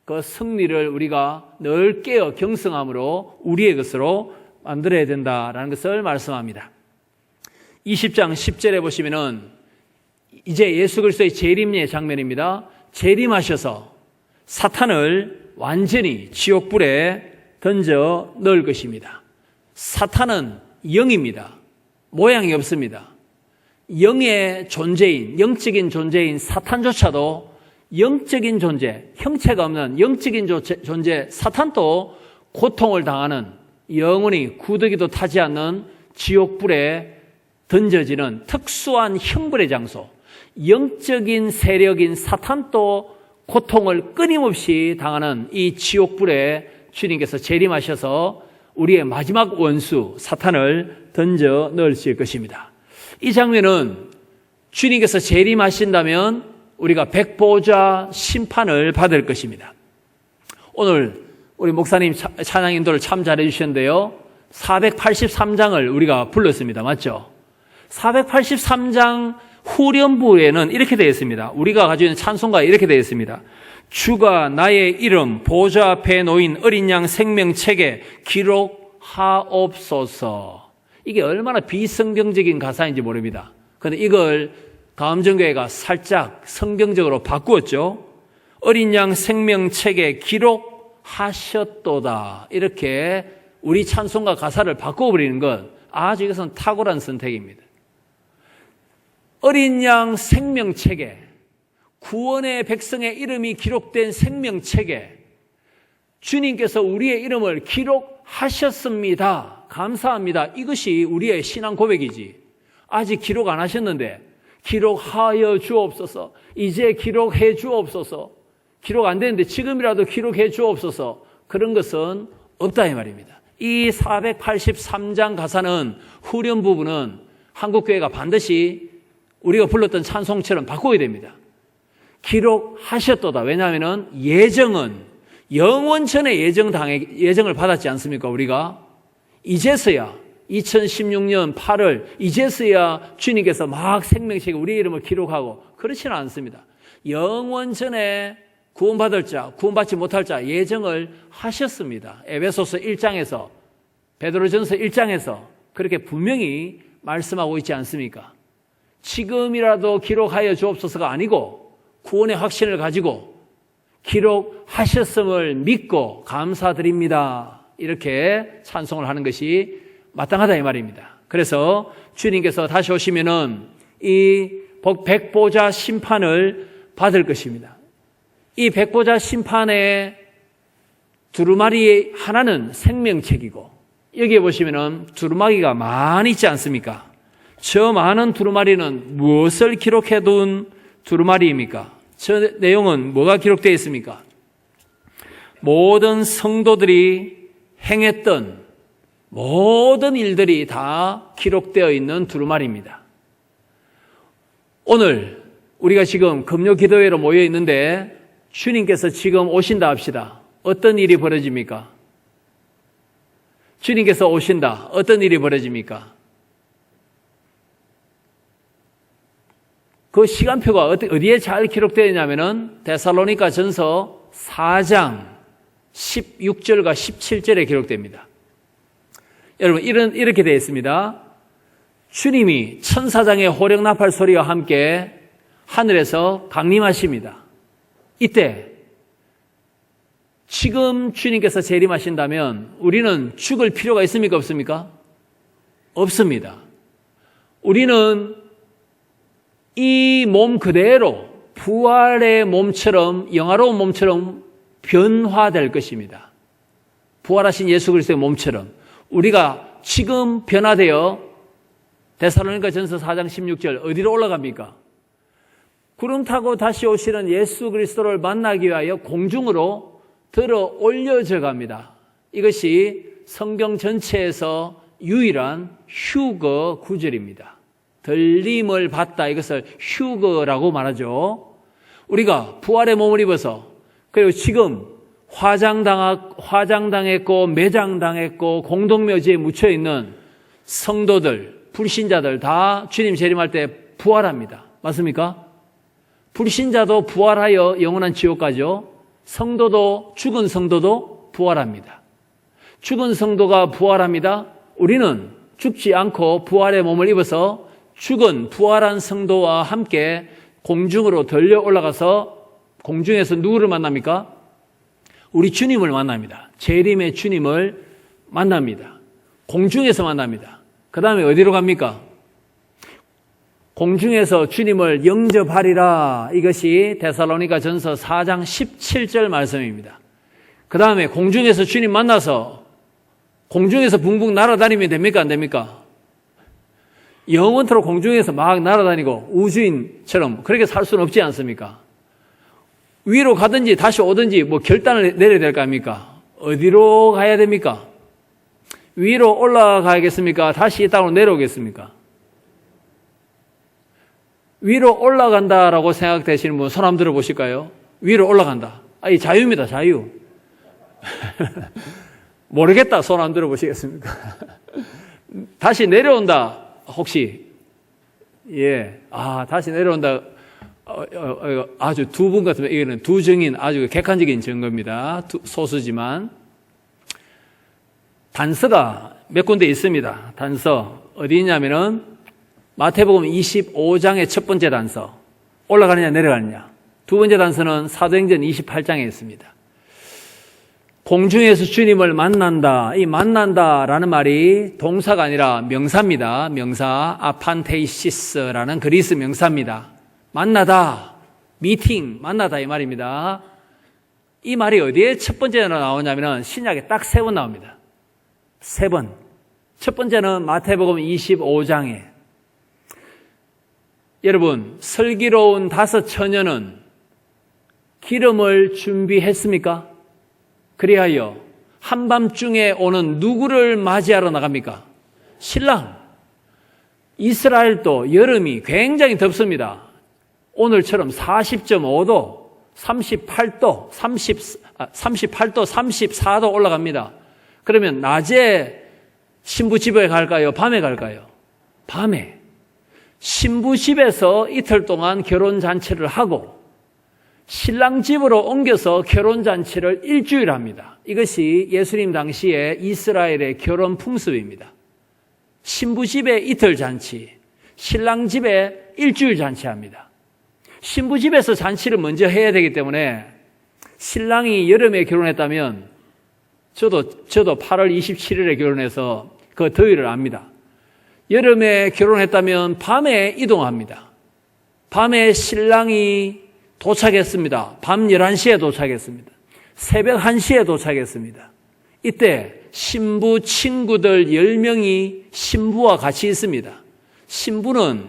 그 승리를 우리가 늘 깨어 경성함으로 우리의 것으로 만들어야 된다라는 것을 말씀합니다. 20장 10절에 보시면은 이제 예수 그리스도의 재림의 장면입니다. 재림하셔서 사탄을 완전히 지옥불에 던져 넣을 것입니다. 사탄은 영입니다. 모양이 없습니다. 영의 존재인, 영적인 존재인 사탄조차도 영적인 존재, 형체가 없는 영적인 존재 사탄도 고통을 당하는, 영원히 구더기도 타지 않는 지옥불에 던져지는 특수한 형벌의 장소, 영적인 세력인 사탄도 고통을 끊임없이 당하는 이 지옥불에 주님께서 재림하셔서 우리의 마지막 원수 사탄을 던져 넣으실 것입니다. 이 장면은 주님께서 재림하신다면 우리가 백보자 심판을 받을 것입니다. 오늘 우리 목사님 찬양 인도를 참 잘해 주셨는데요. 483장을 우리가 불렀습니다. 맞죠? 483장 후렴부에는 이렇게 되어 있습니다. 우리가 가지고 있는 찬송가에 이렇게 되어 있습니다. 주가 나의 이름 보좌 앞에 놓인 어린 양 생명책에 기록하옵소서. 이게 얼마나 비성경적인 가사인지 모릅니다. 그런데 이걸 가음정교회가 살짝 성경적으로 바꾸었죠. 어린 양 생명책에 기록하셨도다. 이렇게 우리 찬송가 가사를 바꿔버리는 건 아주 이것은 탁월한 선택입니다. 어린 양 생명책에, 구원의 백성의 이름이 기록된 생명책에 주님께서 우리의 이름을 기록하셨습니다. 감사합니다. 이것이 우리의 신앙 고백이지. 아직 기록 안 하셨는데 기록하여 주옵소서. 이제 기록해 주옵소서. 기록 안 되는데 지금이라도 기록해 주옵소서. 그런 것은 없다 이 말입니다. 이 483장 가사는 후렴 부분은 한국교회가 반드시 우리가 불렀던 찬송처럼 바꿔야 됩니다. 기록하셨도다. 왜냐하면 예정은 영원 전에 예정을 받았지 않습니까? 우리가 이제서야 2016년 8월 이제서야 주님께서 막 생명책에 우리의 이름을 기록하고 그렇지는 않습니다. 영원 전에 구원받을 자, 구원받지 못할 자 예정을 하셨습니다. 에베소서 1장에서, 베드로전서 1장에서 그렇게 분명히 말씀하고 있지 않습니까? 지금이라도 기록하여 주옵소서가 아니고 구원의 확신을 가지고 기록하셨음을 믿고 감사드립니다. 이렇게 찬송을 하는 것이 마땅하다 이 말입니다. 그래서 주님께서 다시 오시면은 이 백보자 심판을 받을 것입니다. 이 백보자 심판의 두루마리 하나는 생명책이고 여기에 보시면은 두루마리가 많이 있지 않습니까? 저 많은 두루마리는 무엇을 기록해 둔 두루마리입니까? 저 내용은 뭐가 기록되어 있습니까? 모든 성도들이 행했던 모든 일들이 다 기록되어 있는 두루마리입니다. 오늘 우리가 지금 금요 기도회로 모여 있는데 주님께서 지금 오신다 합시다. 어떤 일이 벌어집니까? 주님께서 오신다. 어떤 일이 벌어집니까? 그 시간표가 어디에 잘 기록되어 있냐면은 데살로니가 전서 4장 16절과 17절에 기록됩니다. 여러분, 이렇게 되어 있습니다. 주님이 천사장의 호령나팔 소리와 함께 하늘에서 강림하십니다. 이때 지금 주님께서 재림하신다면 우리는 죽을 필요가 있습니까? 없습니까? 없습니다. 우리는 이 몸 그대로 부활의 몸처럼, 영화로운 몸처럼 변화될 것입니다. 부활하신 예수 그리스도의 몸처럼 우리가 지금 변화되어 데살로니가 전서 4장 16절 어디로 올라갑니까? 구름 타고 다시 오시는 예수 그리스도를 만나기 위하여 공중으로 들어 올려져 갑니다. 이것이 성경 전체에서 유일한 휴거 구절입니다. 들림을 받다, 이것을 휴거라고 말하죠. 우리가 부활의 몸을 입어서, 그리고 지금 화장당했고 매장당했고 공동묘지에 묻혀있는 성도들, 불신자들 다 주님 재림할 때 부활합니다. 맞습니까? 불신자도 부활하여 영원한 지옥 가죠. 성도도, 죽은 성도도 부활합니다. 죽은 성도가 부활합니다. 우리는 죽지 않고 부활의 몸을 입어서 죽은 부활한 성도와 함께 공중으로 들려 올라가서 공중에서 누구를 만납니까? 우리 주님을 만납니다. 재림의 주님을 만납니다. 공중에서 만납니다. 그 다음에 어디로 갑니까? 공중에서 주님을 영접하리라. 이것이 데살로니가 전서 4장 17절 말씀입니다. 그 다음에 공중에서 주님 만나서 공중에서 붕붕 날아다니면 됩니까? 안 됩니까? 영원토록 공중에서 막 날아다니고 우주인처럼 그렇게 살 수는 없지 않습니까? 위로 가든지 다시 오든지 뭐 결단을 내려야 될 거 아닙니까? 어디로 가야 됩니까? 위로 올라가야겠습니까? 다시 이 땅으로 내려오겠습니까? 위로 올라간다라고 생각되시는 분 손 한번 들어보실까요? 위로 올라간다. 이 자유입니다, 자유. 모르겠다, 손 한번 들어보시겠습니까? 다시 내려온다. 혹시, 예, 다시 내려온다. 아주 두 분 같으면 이거는 두 증인, 아주 객관적인 증거입니다. 소수지만. 단서가 몇 군데 있습니다. 단서. 어디 있냐면은, 마태복음 25장의 첫 번째 단서. 올라가느냐, 내려가느냐. 두 번째 단서는 사도행전 28장에 있습니다. 공중에서 주님을 만난다. 이 만난다라는 말이 동사가 아니라 명사입니다. 명사 아판테이시스라는 그리스 명사입니다. 만나다, 미팅, 만나다 이 말입니다. 이 말이 어디에 첫 번째로 나오냐면 신약에 딱 세 번 나옵니다. 세 번. 첫 번째는 마태복음 25장에. 여러분, 슬기로운 5 처녀는 기름을 준비했습니까? 그리하여 한밤중에 오는 누구를 맞이하러 나갑니까? 신랑. 이스라엘도 여름이 굉장히 덥습니다. 오늘처럼 40.5도, 38도, 34도 올라갑니다. 그러면 낮에 신부 집에 갈까요? 밤에 갈까요? 밤에. 신부 집에서 이틀 동안 결혼잔치를 하고 신랑 집으로 옮겨서 결혼잔치를 일주일 합니다. 이것이 예수님 당시의 이스라엘의 결혼 풍습입니다. 신부 집에 이틀 잔치, 신랑 집에 일주일 잔치합니다. 신부 집에서 잔치를 먼저 해야 되기 때문에 신랑이 여름에 결혼했다면 저도 8월 27일에 결혼해서 그 더위를 압니다. 여름에 결혼했다면 밤에 이동합니다. 밤에 신랑이 도착했습니다. 밤 11시에 도착했습니다. 새벽 1시에 도착했습니다. 이때 신부 친구들 10명이 신부와 같이 있습니다. 신부는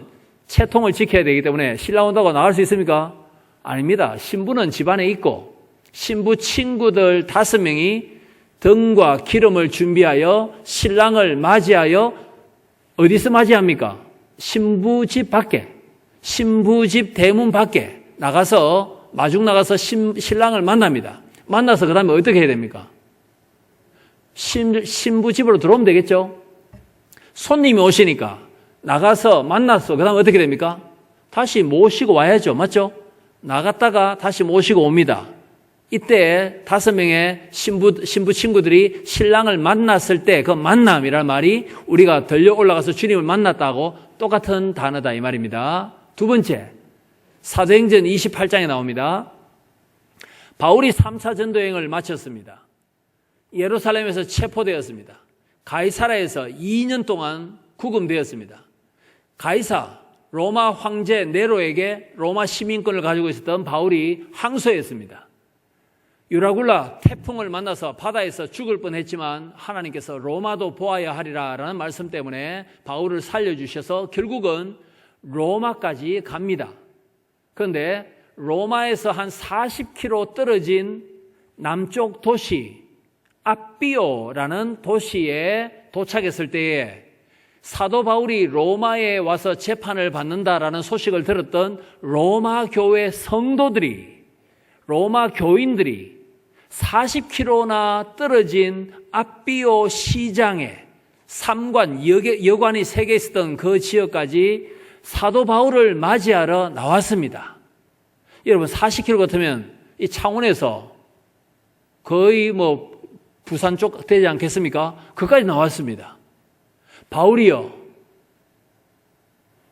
채통을 지켜야 되기 때문에 신랑 온다고 나갈 수 있습니까? 아닙니다. 신부는 집안에 있고 신부 친구들 5명이 등과 기름을 준비하여 신랑을 맞이하여 어디서 맞이합니까? 신부 집 밖에, 신부 집 대문 밖에 나가서 마중 나가서 신랑을 만납니다. 만나서 그 다음에 어떻게 해야 됩니까? 신부 집으로 들어오면 되겠죠? 손님이 오시니까 나가서 만나서 그 다음에 어떻게 됩니까? 다시 모시고 와야죠. 맞죠? 나갔다가 다시 모시고 옵니다. 이때 5명의 신부 친구들이 신랑을 만났을 때 그 만남이라는 말이 우리가 들려 올라가서 주님을 만났다고 똑같은 단어다 이 말입니다. 두 번째, 사도행전 28장에 나옵니다. 바울이 3차 전도여행을 마쳤습니다. 예루살렘에서 체포되었습니다. 가이사라에서 2년 동안 구금되었습니다. 가이사, 로마 황제 네로에게 로마 시민권을 가지고 있었던 바울이 항소했습니다. 유라굴라 태풍을 만나서 바다에서 죽을 뻔했지만 하나님께서 로마도 보아야 하리라라는 말씀 때문에 바울을 살려주셔서 결국은 로마까지 갑니다. 그런데 로마에서 한 40km 떨어진 남쪽 도시 앞비오라는 도시에 도착했을 때에 사도 바울이 로마에 와서 재판을 받는다라는 소식을 들었던 로마 교회 성도들이, 로마 교인들이 40km나 떨어진 앞비오 시장에 삼관, 여관이 3개 있었던 그 지역까지 사도 바울을 맞이하러 나왔습니다. 여러분 40km 같으면 이 창원에서 거의 부산 쪽 되지 않겠습니까? 그까지 나왔습니다. 바울이요,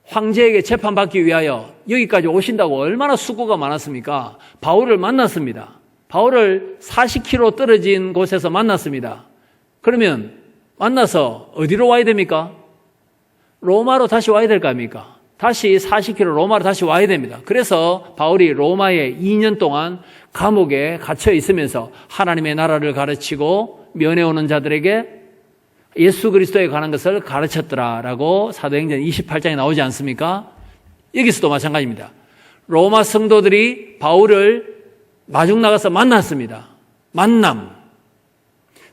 황제에게 재판받기 위하여 여기까지 오신다고 얼마나 수고가 많았습니까? 바울을 만났습니다. 바울을 40km 떨어진 곳에서 만났습니다. 그러면 만나서 어디로 와야 됩니까? 로마로 다시 와야 될 거 아닙니까? 다시 40km 로마로 다시 와야 됩니다. 그래서 바울이 로마에 2년 동안 감옥에 갇혀 있으면서 하나님의 나라를 가르치고 면회 오는 자들에게 예수 그리스도에 관한 것을 가르쳤더라라고 사도행전 28장에 나오지 않습니까? 여기서도 마찬가지입니다. 로마 성도들이 바울을 마중 나가서 만났습니다. 만남.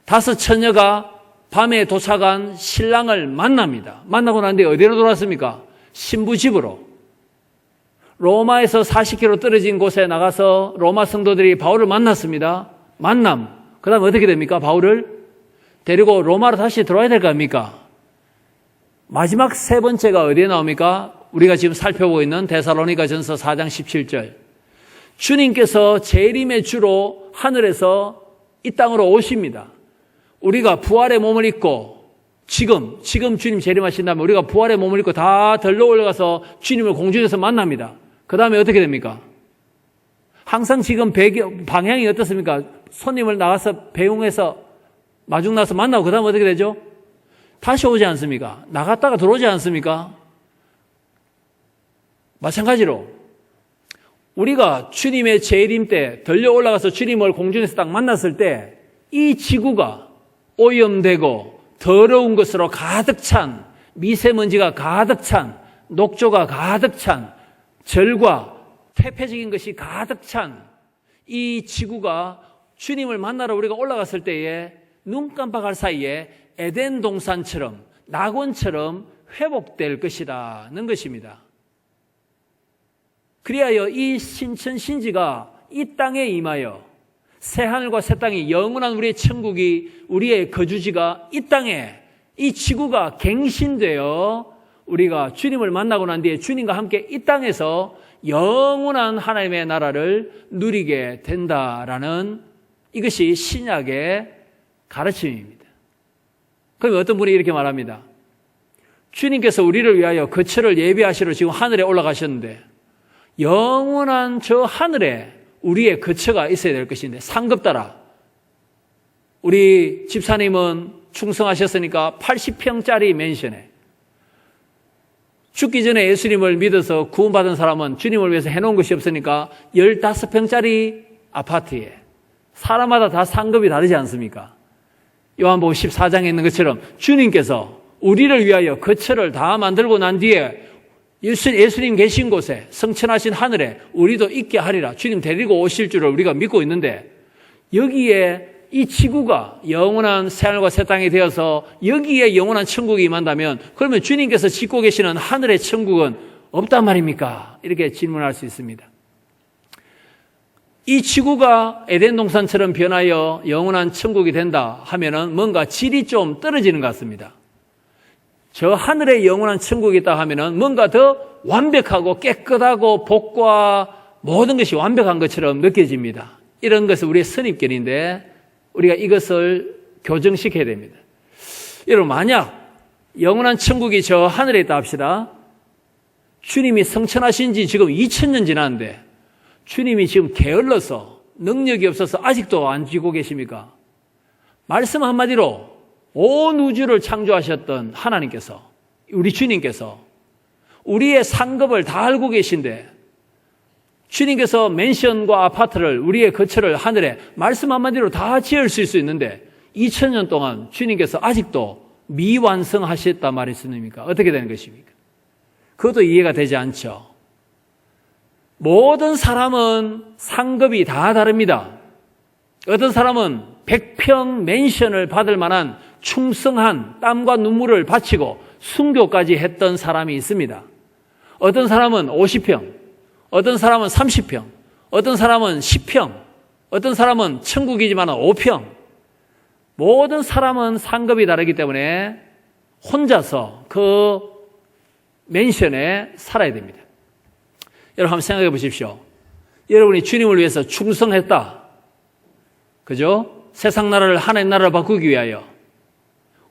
5 처녀가 밤에 도착한 신랑을 만납니다. 만나고 난 뒤에 어디로 돌아왔습니까? 신부 집으로. 로마에서 40km 떨어진 곳에 나가서 로마 성도들이 바울을 만났습니다. 만남. 그 다음에 어떻게 됩니까? 바울을 데리고 로마로 다시 들어와야 될 거 아닙니까? 마지막 3번째가 어디에 나옵니까? 우리가 지금 살펴보고 있는 데살로니가전서 4장 17절. 주님께서 재림의 주로 하늘에서 이 땅으로 오십니다. 우리가 부활의 몸을 입고 지금 주님 재림하신다면 우리가 부활의 몸을 입고 다 덜러 올라가서 주님을 공중에서 만납니다. 그 다음에 어떻게 됩니까? 항상 지금 방향이 어떻습니까? 손님을 나가서 배웅해서 마중 나서 만나고 그 다음에 어떻게 되죠? 다시 오지 않습니까? 나갔다가 들어오지 않습니까? 마찬가지로 우리가 주님의 재림 때 들려 올라가서 주님을 공중에서 딱 만났을 때 이 지구가 오염되고 더러운 것으로 가득 찬, 미세먼지가 가득 찬, 녹조가 가득 찬, 절과 퇴폐적인 것이 가득 찬 이 지구가 주님을 만나러 우리가 올라갔을 때에 눈 깜빡할 사이에 에덴 동산처럼 낙원처럼 회복될 것이라는 것입니다. 그리하여 이 신천 신지가 이 땅에 임하여 새하늘과 새 땅이 영원한 우리의 천국이 우리의 거주지가 이 땅에 이 지구가 갱신되어 우리가 주님을 만나고 난 뒤에 주님과 함께 이 땅에서 영원한 하나님의 나라를 누리게 된다라는 이것이 신약의 가르침입니다. 그럼 어떤 분이 이렇게 말합니다. 주님께서 우리를 위하여 거처를 예비하시러 지금 하늘에 올라가셨는데 영원한 저 하늘에 우리의 거처가 있어야 될 것인데 상급 따라 우리 집사님은 충성하셨으니까 80평짜리 맨션에 죽기 전에 예수님을 믿어서 구원받은 사람은 주님을 위해서 해놓은 것이 없으니까 15평짜리 아파트에 사람마다 다 상급이 다르지 않습니까? 요한복음 14장에 있는 것처럼 주님께서 우리를 위하여 거처를 다 만들고 난 뒤에 예수님 계신 곳에 성천하신 하늘에 우리도 있게 하리라. 주님 데리고 오실 줄을 우리가 믿고 있는데 여기에 이 지구가 영원한 새하늘과 새 땅이 되어서 여기에 영원한 천국이 임한다면 그러면 주님께서 짓고 계시는 하늘의 천국은 없단 말입니까? 이렇게 질문할 수 있습니다. 이 지구가 에덴 동산처럼 변하여 영원한 천국이 된다 하면은 뭔가 질이 좀 떨어지는 것 같습니다. 저 하늘에 영원한 천국이 있다 하면은 뭔가 더 완벽하고 깨끗하고 복과 모든 것이 완벽한 것처럼 느껴집니다. 이런 것은 우리의 선입견인데 우리가 이것을 교정시켜야 됩니다. 여러분, 만약 영원한 천국이 저 하늘에 있다 합시다. 주님이 성천하신 지 지금 2000년 지났는데 주님이 지금 게을러서 능력이 없어서 아직도 안 쥐고 계십니까? 말씀 한마디로 온 우주를 창조하셨던 하나님께서, 우리 주님께서 우리의 상급을 다 알고 계신데, 주님께서 맨션과 아파트를, 우리의 거처를 하늘에 말씀 한마디로 다 지을 수 있는데 2000년 동안 주님께서 아직도 미완성하셨단 말씀입니까? 어떻게 되는 것입니까? 그것도 이해가 되지 않죠. 모든 사람은 상급이 다 다릅니다. 어떤 사람은 100평 맨션을 받을 만한 충성한 땀과 눈물을 바치고 순교까지 했던 사람이 있습니다. 어떤 사람은 50평, 어떤 사람은 30평, 어떤 사람은 10평, 어떤 사람은 천국이지만 5평. 모든 사람은 상급이 다르기 때문에 혼자서 그 맨션에 살아야 됩니다. 여러분 한번 생각해 보십시오. 여러분이 주님을 위해서 충성했다. 그죠? 세상 나라를 하나님 나라로 바꾸기 위하여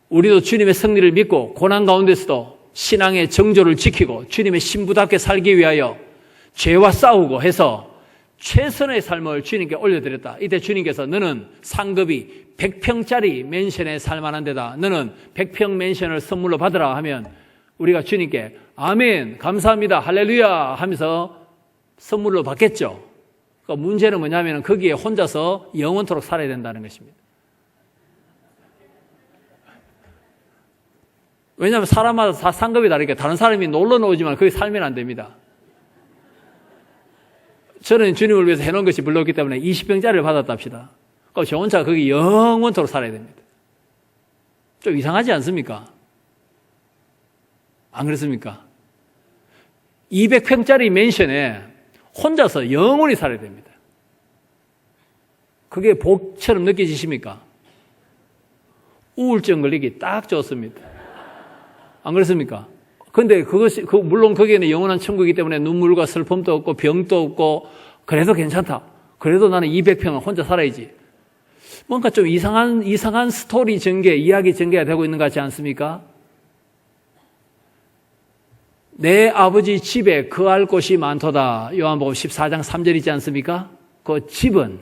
우리도 주님의 승리를 믿고 고난 가운데서도 신앙의 정조를 지키고 주님의 신부답게 살기 위하여 죄와 싸우고 해서 최선의 삶을 주님께 올려드렸다. 이때 주님께서 너는 상급이 100평짜리 맨션에 살만한 데다. 너는 100평 맨션을 선물로 받으라 하면 우리가 주님께 아멘, 감사합니다, 할렐루야 하면서 선물로 받겠죠. 그러니까 문제는 뭐냐면 거기에 혼자서 영원토록 살아야 된다는 것입니다. 왜냐하면 사람마다 다 상급이 다르니까 다른 사람이 놀러 오지만 거기 살면 안 됩니다. 저는 주님을 위해서 해놓은 것이 불렀기 때문에 20평짜리를 받았답시다. 그럼 저 혼자 거기 영원토록 살아야 됩니다. 좀 이상하지 않습니까? 안 그렇습니까? 200평짜리 맨션에 혼자서 영원히 살아야 됩니다. 그게 복처럼 느껴지십니까? 우울증 걸리기 딱 좋습니다. 안 그렇습니까? 근데 그것이, 물론 거기에는 영원한 천국이기 때문에 눈물과 슬픔도 없고 병도 없고 그래도 괜찮다. 그래도 나는 200평은 혼자 살아야지. 뭔가 좀 이상한 스토리 전개, 이야기 전개가 되고 있는 것 같지 않습니까? 내 아버지 집에 거할 곳이 많도다. 요한복음 14장 3절이지 않습니까? 그 집은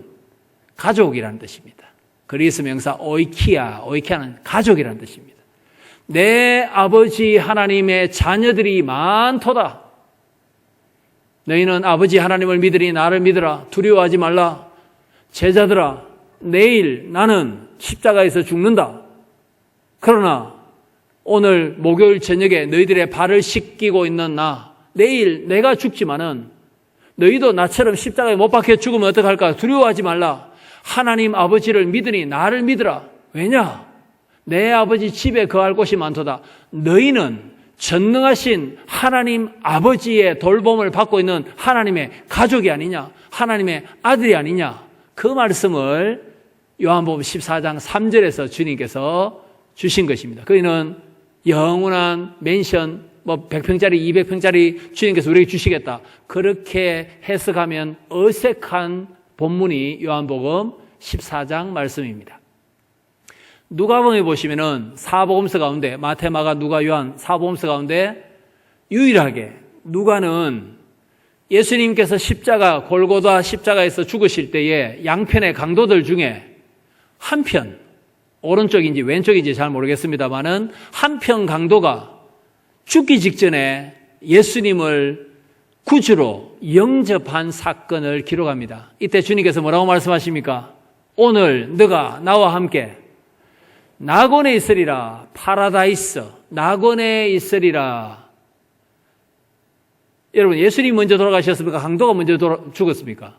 가족이라는 뜻입니다. 그리스 명사 오이키아는 가족이라는 뜻입니다. 내 아버지 하나님의 자녀들이 많도다. 너희는 아버지 하나님을 믿으니 나를 믿으라. 두려워하지 말라. 제자들아, 내일 나는 십자가에서 죽는다. 그러나 오늘 목요일 저녁에 너희들의 발을 씻기고 있는 나, 내일 내가 죽지만은 너희도 나처럼 십자가에 못 박혀 죽으면 어떡할까? 두려워하지 말라. 하나님 아버지를 믿으니 나를 믿으라. 왜냐? 내 아버지 집에 거할 곳이 많도다. 너희는 전능하신 하나님 아버지의 돌봄을 받고 있는 하나님의 가족이 아니냐? 하나님의 아들이 아니냐? 그 말씀을 요한복음 14장 3절에서 주님께서 주신 것입니다. 그이는 영원한 맨션, 100평짜리, 200평짜리 주님께서 우리에게 주시겠다. 그렇게 해석하면 어색한 본문이 요한복음 14장 말씀입니다. 누가복음에 보시면은 사복음서 가운데 마태, 마가, 누가, 요한 사복음서 가운데 유일하게 누가는 예수님께서 골고다 십자가에서 죽으실 때에 양편의 강도들 중에 한 편, 오른쪽인지 왼쪽인지 잘 모르겠습니다만은 한편 강도가 죽기 직전에 예수님을 구주로 영접한 사건을 기록합니다. 이때 주님께서 뭐라고 말씀하십니까? 오늘 너가 나와 함께 낙원에 있으리라. 파라다이스, 낙원에 있으리라. 여러분, 예수님이 먼저 돌아가셨습니까? 강도가 먼저 죽었습니까?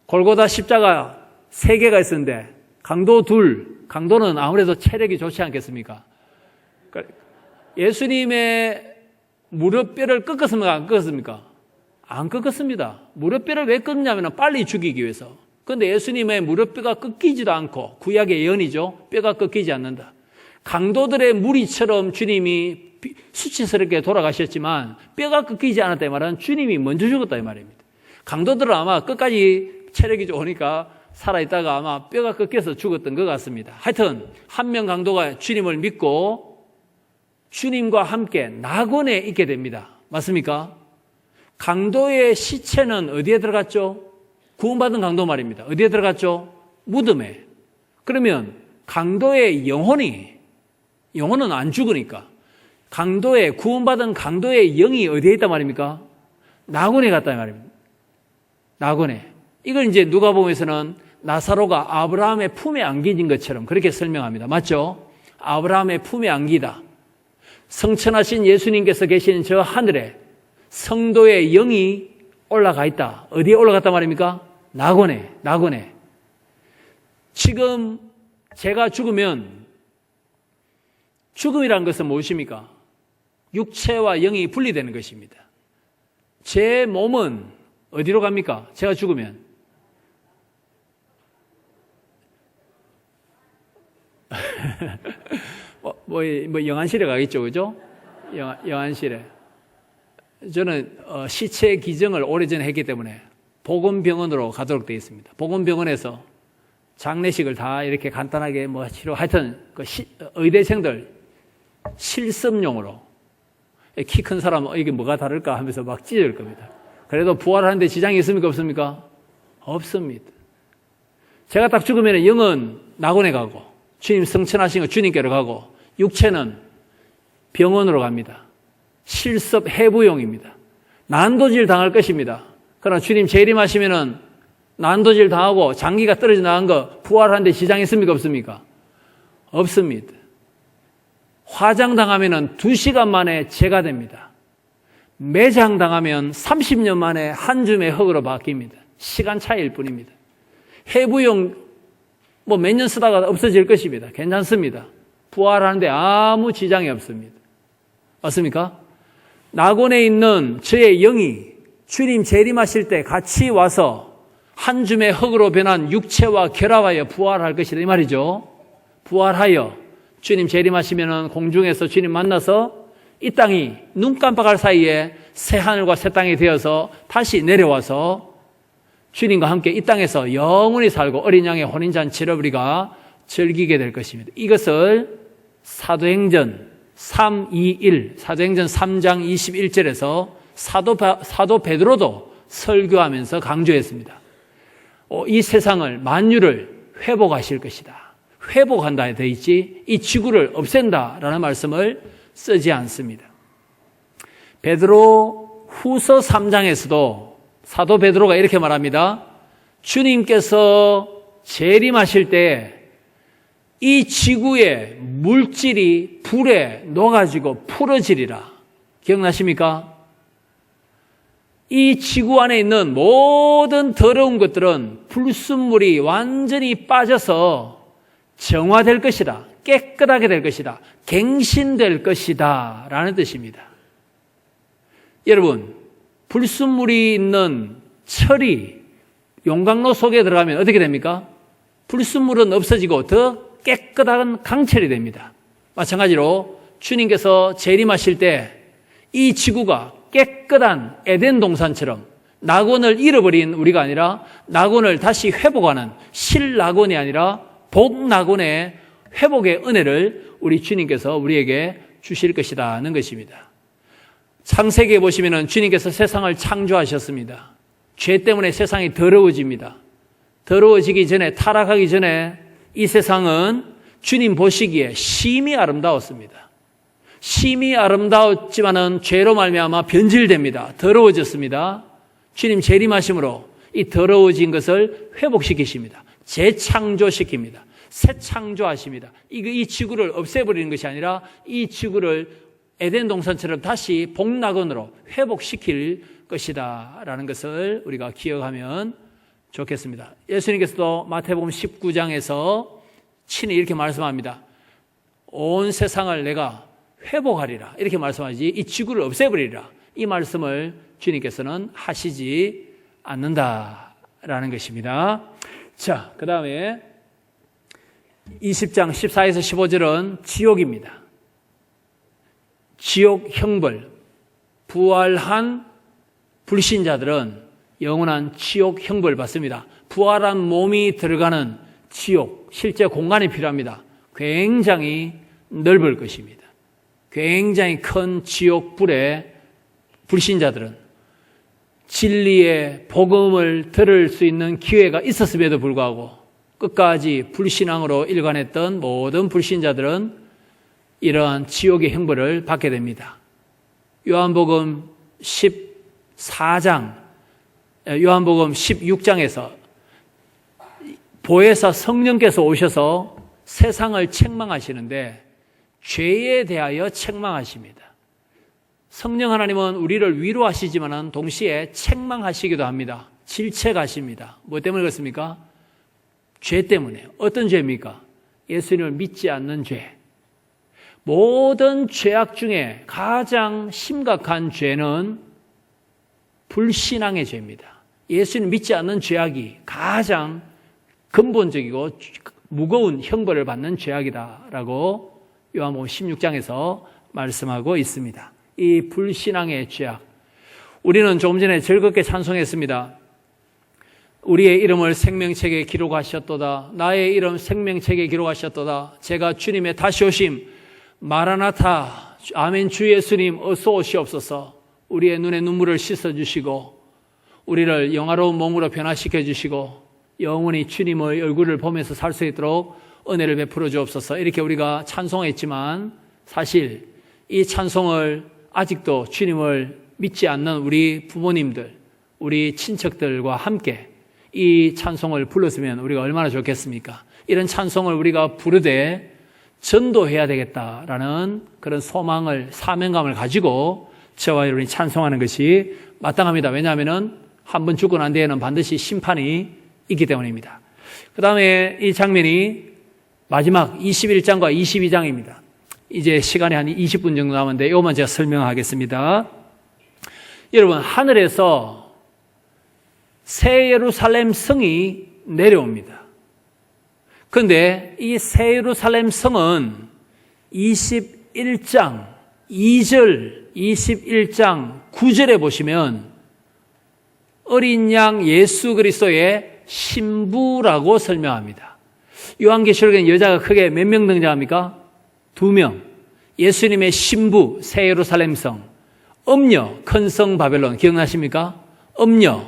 골고다 십자가 3개가 있었는데 강도 2, 강도는 아무래도 체력이 좋지 않겠습니까? 예수님의 무릎뼈를 꺾었습니까? 안 꺾었습니까? 안 꺾었습니다. 무릎뼈를 왜 꺾냐면 빨리 죽이기 위해서. 그런데 예수님의 무릎뼈가 꺾이지도 않고, 구약의 예언이죠. 뼈가 꺾이지 않는다. 강도들의 무리처럼 주님이 수치스럽게 돌아가셨지만 뼈가 꺾이지 않았다 이 말은 주님이 먼저 죽었다 이 말입니다. 강도들은 아마 끝까지 체력이 좋으니까 살아있다가 아마 뼈가 꺾여서 죽었던 것 같습니다. 하여튼 한 명 강도가 주님을 믿고 주님과 함께 낙원에 있게 됩니다. 맞습니까? 강도의 시체는 어디에 들어갔죠? 구원받은 강도 말입니다. 어디에 들어갔죠? 무덤에. 그러면 강도의 영혼은 안 죽으니까 구원받은 강도의 영이 어디에 있단 말입니까? 낙원에 갔다 말입니다. 낙원에. 이걸 이제 누가복음에서는 나사로가 아브라함의 품에 안기진 것처럼 그렇게 설명합니다. 맞죠? 아브라함의 품에 안기다. 성천하신 예수님께서 계시는 저 하늘에 성도의 영이 올라가 있다. 어디에 올라갔단 말입니까? 낙원에. 지금 제가 죽음이란 것은 무엇입니까? 육체와 영이 분리되는 것입니다. 제 몸은 어디로 갑니까? 제가 죽으면. 영안실에 가겠죠, 그죠? 영안실에. 저는 시체 기증을 오래전에 했기 때문에 보건병원으로 가도록 되어 있습니다. 보건병원에서 장례식을 다 이렇게 간단하게 하여튼 의대생들 실습용으로 키 큰 사람 이게 뭐가 다를까 하면서 막 찢을 겁니다. 그래도 부활하는데 지장이 있습니까, 없습니까? 없습니다. 제가 딱 죽으면 영은 낙원에 가고 주님 성천하신 거 주님께로 가고 육체는 병원으로 갑니다. 실습 해부용입니다. 난도질 당할 것입니다. 그러나 주님 재림하시면은 난도질 당하고 장기가 떨어져 나간 거 부활하는데 지장이 있습니까, 없습니까? 없습니다. 화장당하면은 2시간 만에 재가 됩니다. 매장당하면 30년 만에 한 줌의 흙으로 바뀝니다. 시간 차이일 뿐입니다. 해부용 몇 년 쓰다가 없어질 것입니다. 괜찮습니다. 부활하는데 아무 지장이 없습니다. 맞습니까? 낙원에 있는 저의 영이 주님 재림하실 때 같이 와서 한 줌의 흙으로 변한 육체와 결합하여 부활할 것이다 이 말이죠. 부활하여 주님 재림하시면 공중에서 주님 만나서 이 땅이 눈 깜빡할 사이에 새 하늘과 새 땅이 되어서 다시 내려와서 주님과 함께 이 땅에서 영원히 살고 어린 양의 혼인잔치를 우리가 즐기게 될 것입니다. 이것을 사도행전 3:21, 사도행전 3장 21절에서 사도 베드로도 설교하면서 강조했습니다. 이 세상을 만유를 회복하실 것이다. 회복한다 되어 있지 이 지구를 없앤다라는 말씀을 쓰지 않습니다. 베드로 후서 3장에서도 사도 베드로가 이렇게 말합니다. 주님께서 재림하실 때 이 지구의 물질이 불에 녹아지고 풀어지리라. 기억나십니까? 이 지구 안에 있는 모든 더러운 것들은 불순물이 완전히 빠져서 정화될 것이다. 깨끗하게 될 것이다. 갱신될 것이다. 라는 뜻입니다. 여러분, 불순물이 있는 철이 용광로 속에 들어가면 어떻게 됩니까? 불순물은 없어지고 더 깨끗한 강철이 됩니다. 마찬가지로 주님께서 재림하실 때 이 지구가 깨끗한 에덴 동산처럼 낙원을 잃어버린 우리가 아니라 낙원을 다시 회복하는 실낙원이 아니라 복낙원의 회복의 은혜를 우리 주님께서 우리에게 주실 것이라는 것입니다. 창세기에 보시면 주님께서 세상을 창조하셨습니다. 죄 때문에 세상이 더러워집니다. 더러워지기 전에, 타락하기 전에 이 세상은 주님 보시기에 심히 아름다웠습니다. 심히 아름다웠지만은 죄로 말미암아 변질됩니다. 더러워졌습니다. 주님 재림하심으로 이 더러워진 것을 회복시키십니다. 재창조시킵니다. 새 창조하십니다. 이 지구를 없애버리는 것이 아니라 이 지구를 에덴 동산처럼 다시 복낙원으로 회복시킬 것이다 라는 것을 우리가 기억하면 좋겠습니다. 예수님께서도 마태복음 19장에서 친히 이렇게 말씀합니다. 온 세상을 내가 회복하리라 이렇게 말씀하지 이 지구를 없애버리리라 이 말씀을 주님께서는 하시지 않는다라는 것입니다. 자, 그 다음에 20장 14에서 15절은 지옥입니다. 지옥 형벌, 부활한 불신자들은 영원한 지옥 형벌을 받습니다. 부활한 몸이 들어가는 지옥, 실제 공간이 필요합니다. 굉장히 넓을 것입니다. 굉장히 큰 지옥불에 불신자들은 진리의 복음을 들을 수 있는 기회가 있었음에도 불구하고 끝까지 불신앙으로 일관했던 모든 불신자들은 이러한 지옥의 형벌을 받게 됩니다. 요한복음 16장에서 보혜사 성령께서 오셔서 세상을 책망하시는데 죄에 대하여 책망하십니다. 성령 하나님은 우리를 위로하시지만 동시에 책망하시기도 합니다. 질책하십니다. 뭐 때문에 그렇습니까? 죄 때문에. 어떤 죄입니까? 예수님을 믿지 않는 죄. 모든 죄악 중에 가장 심각한 죄는 불신앙의 죄입니다. 예수님 믿지 않는 죄악이 가장 근본적이고 무거운 형벌을 받는 죄악이다라고 요한복음 16장에서 말씀하고 있습니다. 이 불신앙의 죄악. 우리는 조금 전에 즐겁게 찬송했습니다. 우리의 이름을 생명책에 기록하셨도다. 나의 이름 생명책에 기록하셨도다. 제가 주님의 다시 오심 마라나타 아멘 주 예수님 어서 오시옵소서. 우리의 눈에 눈물을 씻어주시고 우리를 영화로운 몸으로 변화시켜 주시고 영원히 주님의 얼굴을 보면서 살 수 있도록 은혜를 베풀어 주옵소서. 이렇게 우리가 찬송했지만 사실 이 찬송을 아직도 주님을 믿지 않는 우리 부모님들, 우리 친척들과 함께 이 찬송을 불렀으면 우리가 얼마나 좋겠습니까? 이런 찬송을 우리가 부르되 전도해야 되겠다라는 그런 소망을, 사명감을 가지고 저와 여러분이 찬송하는 것이 마땅합니다. 왜냐하면 한 번 죽고 난 뒤에는 반드시 심판이 있기 때문입니다. 그 다음에 이 장면이 마지막 21장과 22장입니다. 이제 시간이 한 20분 정도 남았는데 이것만 제가 설명하겠습니다. 여러분, 하늘에서 새 예루살렘 성이 내려옵니다. 그런데 이 새 예루살렘 성은 21장 2절, 21장 9절에 보시면 어린 양 예수 그리스도의 신부라고 설명합니다. 요한계시록에는 여자가 크게 몇 명 등장합니까? 2명. 예수님의 신부, 새 예루살렘 성. 엄녀, 큰 성 바벨론. 기억나십니까? 엄녀.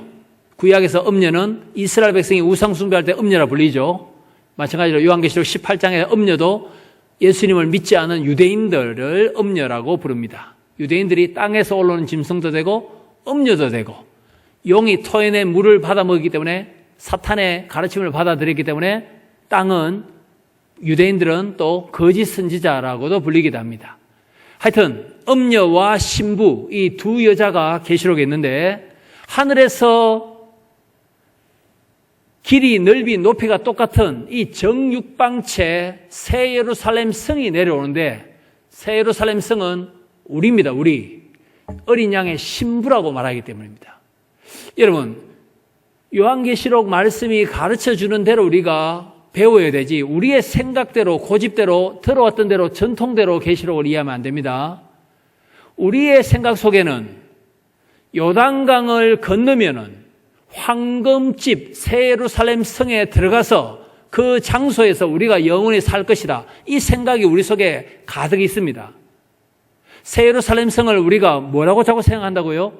구약에서 엄녀는 이스라엘 백성이 우상 숭배할 때 엄녀라 불리죠. 마찬가지로 요한계시록 18장의 엄녀도 예수님을 믿지 않은 유대인들을 엄녀라고 부릅니다. 유대인들이 땅에서 올라오는 짐승도 되고 엄녀도 되고 용이 토해낸 물을 받아 먹기 때문에 사탄의 가르침을 받아들였기 때문에 땅은 유대인들은 또 거짓 선지자라고도 불리기도 합니다. 하여튼 엄녀와 신부 이 두 여자가 계시록에 있는데 하늘에서 길이, 넓이, 높이가 똑같은 이 정육방체 새 예루살렘 성이 내려오는데 새 예루살렘 성은 우리입니다. 우리. 어린 양의 신부라고 말하기 때문입니다. 여러분, 요한계시록 말씀이 가르쳐주는 대로 우리가 배워야 되지 우리의 생각대로, 고집대로, 들어왔던 대로, 전통대로 계시록을 이해하면 안 됩니다. 우리의 생각 속에는 요단강을 건너면은 황금집 새 예루살렘 성에 들어가서 그 장소에서 우리가 영원히 살 것이다. 이 생각이 우리 속에 가득 있습니다. 새 예루살렘 성을 우리가 뭐라고 자꾸 생각한다고요?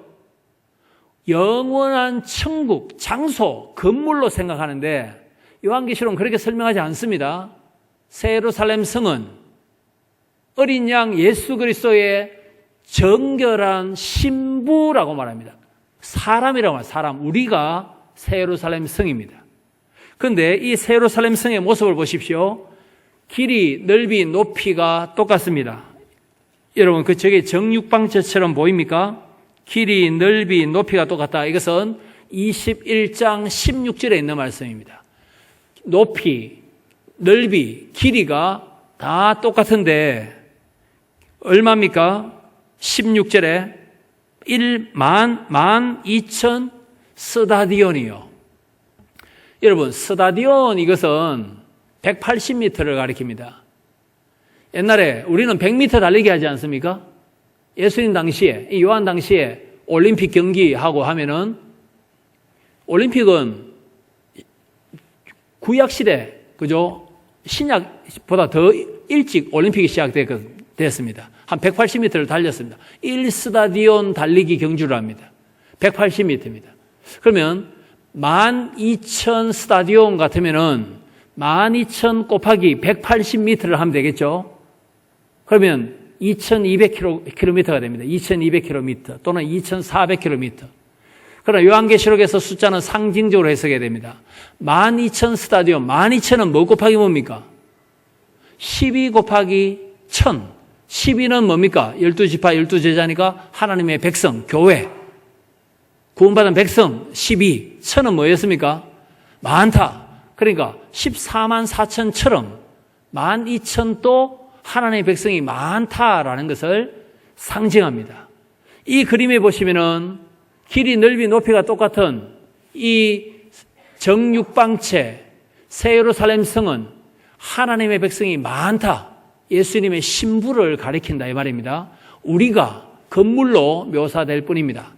영원한 천국, 장소, 건물로 생각하는데 요한계시록은 그렇게 설명하지 않습니다. 새 예루살렘 성은 어린 양 예수 그리스도의 정결한 신부라고 말합니다. 사람이라고 말합니다. 사람. 우리가 새 예루살렘 성입니다. 그런데 이 새 예루살렘 성의 모습을 보십시오. 길이, 넓이, 높이가 똑같습니다. 여러분, 저게 정육방처럼 보입니까? 길이, 넓이, 높이가 똑같다. 이것은 21장 16절에 있는 말씀입니다. 높이, 넓이, 길이가 다 똑같은데 얼마입니까? 16절에 12,000 스다디온이요. 여러분, 스다디온 이것은 180m를 가리킵니다. 옛날에 우리는 100m 달리기 하지 않습니까? 예수님 당시에, 요한 당시에 올림픽 경기하고 하면은 올림픽은 구약시대, 그죠? 신약보다 더 일찍 올림픽이 시작됐습니다. 한 180m를 달렸습니다. 1스다디온 달리기 경주를 합니다. 180m입니다. 그러면 12,000 스타디움 같으면은 12,000 곱하기 180m를 하면 되겠죠? 그러면 2,200km가 됩니다. 2,200km 또는 2,400km. 그러나 요한계시록에서 숫자는 상징적으로 해석해야 됩니다. 12,000 스타디움, 12,000은 뭐 곱하기 뭡니까? 12 곱하기 1,000. 12는 뭡니까? 12지파 12제자니까 하나님의 백성, 교회. 구원받은 백성 12. 1,000은 뭐였습니까? 많다. 그러니까 14만 4천처럼 12,000도 하나님의 백성이 많다라는 것을 상징합니다. 이 그림에 보시면은 길이, 넓이, 높이가 똑같은 이 정육방체 새 예루살렘 성은 하나님의 백성이 많다. 예수님의 신부를 가리킨다 이 말입니다. 우리가 건물로 묘사될 뿐입니다.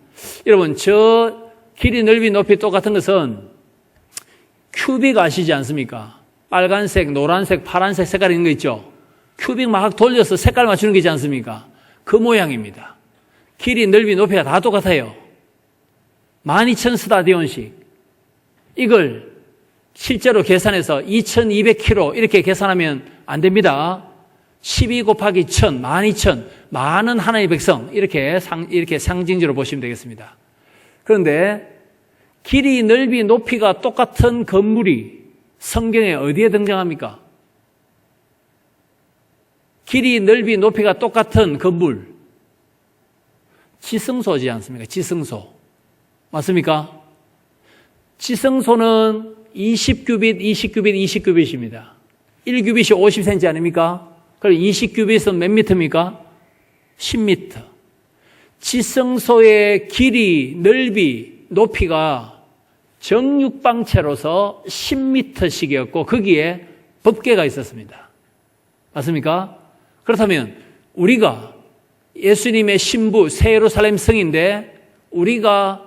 여러분, 저 길이, 넓이, 높이 똑같은 것은 큐빅 아시지 않습니까? 빨간색, 노란색, 파란색 색깔 있는 거 있죠? 큐빅 막 돌려서 색깔 맞추는 게 있지 않습니까? 그 모양입니다. 길이, 넓이, 높이가 다 똑같아요. 12,000 스타디온씩. 이걸 실제로 계산해서 2,200km 이렇게 계산하면 안 됩니다. 12 곱하기 1,000, 12,000, 많은 하나님의 백성 이렇게 상징적으로 보시면 되겠습니다. 그런데 길이, 넓이, 높이가 똑같은 건물이 성경에 어디에 등장합니까? 길이, 넓이, 높이가 똑같은 건물. 지성소지 않습니까? 지성소. 맞습니까? 지성소는 20규빗, 20규빗, 20규빗입니다. 1규빗이 50cm 아닙니까? 그럼 20규빗은 몇 미터입니까? 10m. 지성소의 길이, 넓이, 높이가 정육방체로서 10m씩이었고 거기에 법궤가 있었습니다. 맞습니까? 그렇다면 우리가 예수님의 신부 새 예루살렘 성인데 우리가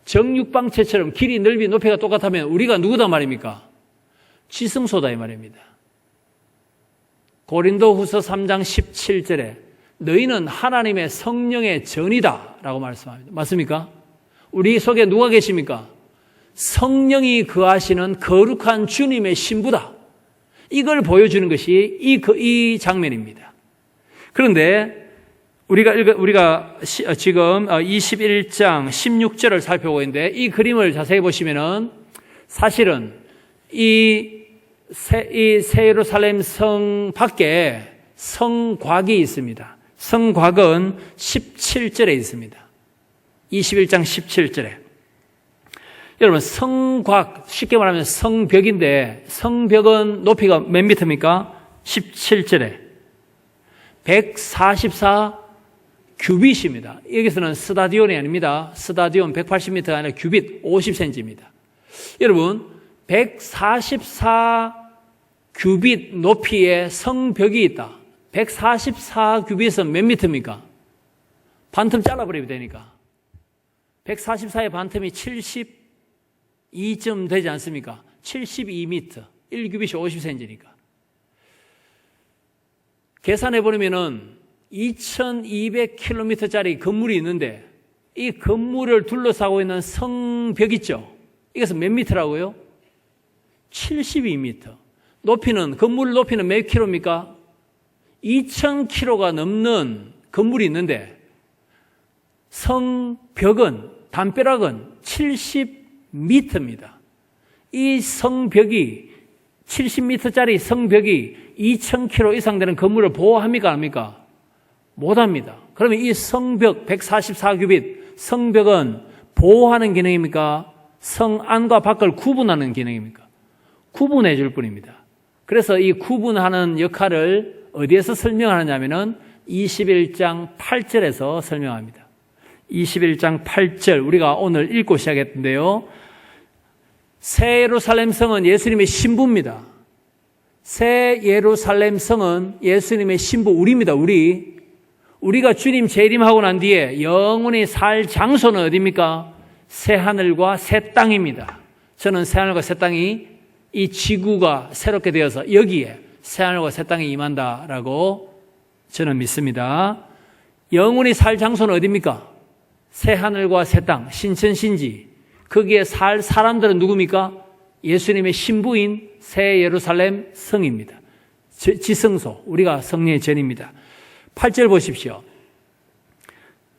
정육방체처럼 길이, 넓이, 높이가 똑같다면 우리가 누구다 말입니까? 지성소다 이 말입니다. 고린도후서 3장 17절에 너희는 하나님의 성령의 전이다 라고 말씀합니다. 맞습니까? 우리 속에 누가 계십니까? 성령이 거하시는 거룩한 주님의 신부다. 이걸 보여주는 것이 이 장면입니다. 그런데 우리가 지금 21장 16절을 살펴보고 있는데 이 그림을 자세히 보시면은 사실은 이 새 예루살렘 성 밖에 성곽이 있습니다. 성곽은 17절에 있습니다. 21장 17절에. 여러분, 성곽, 쉽게 말하면 성벽인데 성벽은 높이가 몇 미터입니까? 17절에. 144 규빗입니다. 여기서는 스타디온이 아닙니다. 스타디온 180m가 아니라 규빗 50cm입니다. 여러분, 144 규빗 높이의 성벽이 있다. 144 규빗은 몇 미터입니까? 반틈 잘라버리면 되니까. 144의 반틈이 72점 되지 않습니까? 72m. 1규빗이 50cm니까. 계산해버리면은 2200km짜리 건물이 있는데 이 건물을 둘러싸고 있는 성벽 있죠? 이것은 몇 미터라고요? 72m. 높이는, 건물 높이는 몇 킬로입니까? 2000km가 넘는 건물이 있는데 성벽은, 담벼락은 70m입니다. 이 성벽이, 70m짜리 성벽이 2000km 이상 되는 건물을 보호합니까? 안 합니까? 못합니다. 그러면 이 성벽, 144규빗 성벽은 보호하는 기능입니까? 성 안과 밖을 구분하는 기능입니까? 구분해 줄 뿐입니다. 그래서 이 구분하는 역할을 어디에서 설명하느냐면은 21장 8절에서 설명합니다. 21장 8절 우리가 오늘 읽고 시작했는데요. 새 예루살렘 성은 예수님의 신부입니다. 새 예루살렘 성은 예수님의 신부 우리입니다. 우리가 주님 재림하고 난 뒤에 영원히 살 장소는 어디입니까? 새 하늘과 새 땅입니다. 저는 새 하늘과 새 땅이 이 지구가 새롭게 되어서 여기에 새 하늘과 새 땅이 임한다라고 저는 믿습니다. 영원히 살 장소는 어디입니까? 새 하늘과 새 땅, 신천신지, 거기에 살 사람들은 누굽니까? 예수님의 신부인 새 예루살렘 성입니다. 지성소, 우리가 성령의 전입니다. 8절 보십시오.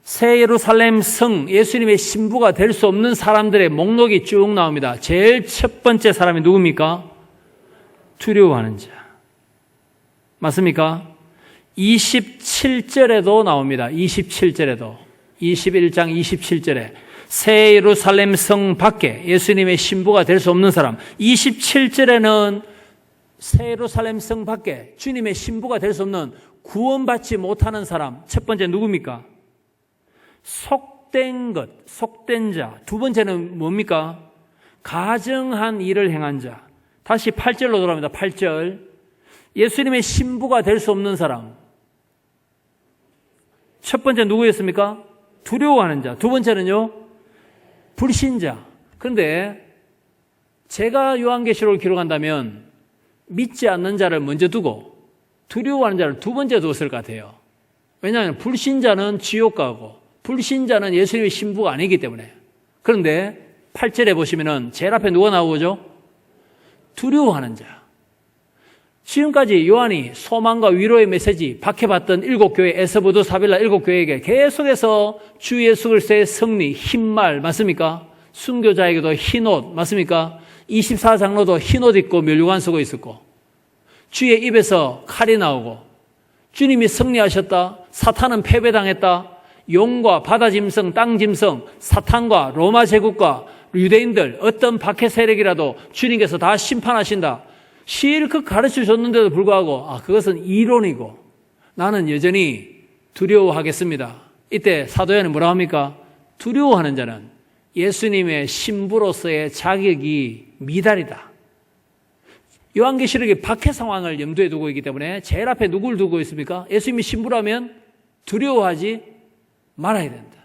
새 예루살렘 성, 예수님의 신부가 될 수 없는 사람들의 목록이 쭉 나옵니다. 제일 첫 번째 사람이 누굽니까? 두려워하는 자. 맞습니까? 27절에도 나옵니다. 27절에도. 21장 27절에 새 예루살렘 성 밖에 예수님의 신부가 될 수 없는 사람. 27절에는 새 예루살렘 성 밖에 주님의 신부가 될 수 없는 구원받지 못하는 사람. 첫 번째 누굽니까? 속된 것, 속된 자. 두 번째는 뭡니까? 가증한 일을 행한 자. 다시 8절로 돌아갑니다. 8절. 예수님의 신부가 될 수 없는 사람. 첫 번째 누구였습니까? 두려워하는 자. 두 번째는요? 불신자. 그런데 제가 요한계시록을 기록한다면 믿지 않는 자를 먼저 두고 두려워하는 자를 두 번째 두었을 것 같아요. 왜냐하면 불신자는 지옥 가고 불신자는 예수님의 신부가 아니기 때문에. 그런데 8절에 보시면은 제일 앞에 누가 나오죠? 두려워하는 자. 지금까지 요한이 소망과 위로의 메시지 박해받던 7교회, 에스보드, 사빌라 7교회에게 계속해서 주 예수 그리스도의 승리, 흰말 맞습니까? 순교자에게도 흰옷 맞습니까? 24장로도 흰옷 입고 면류관 쓰고 있었고 주의 입에서 칼이 나오고 주님이 승리하셨다. 사탄은 패배당했다. 용과 바다짐승, 땅짐승, 사탄과 로마 제국과 유대인들 어떤 박해 세력이라도 주님께서 다 심판하신다. 실컷 가르쳐 줬는데도 불구하고 그것은 이론이고 나는 여전히 두려워하겠습니다. 이때 사도 요한은 뭐라고 합니까? 두려워하는 자는 예수님의 신부로서의 자격이 미달이다. 요한계시록의 박해 상황을 염두에 두고 있기 때문에 제일 앞에 누구를 두고 있습니까? 예수님이 신부라면 두려워하지 말아야 된다.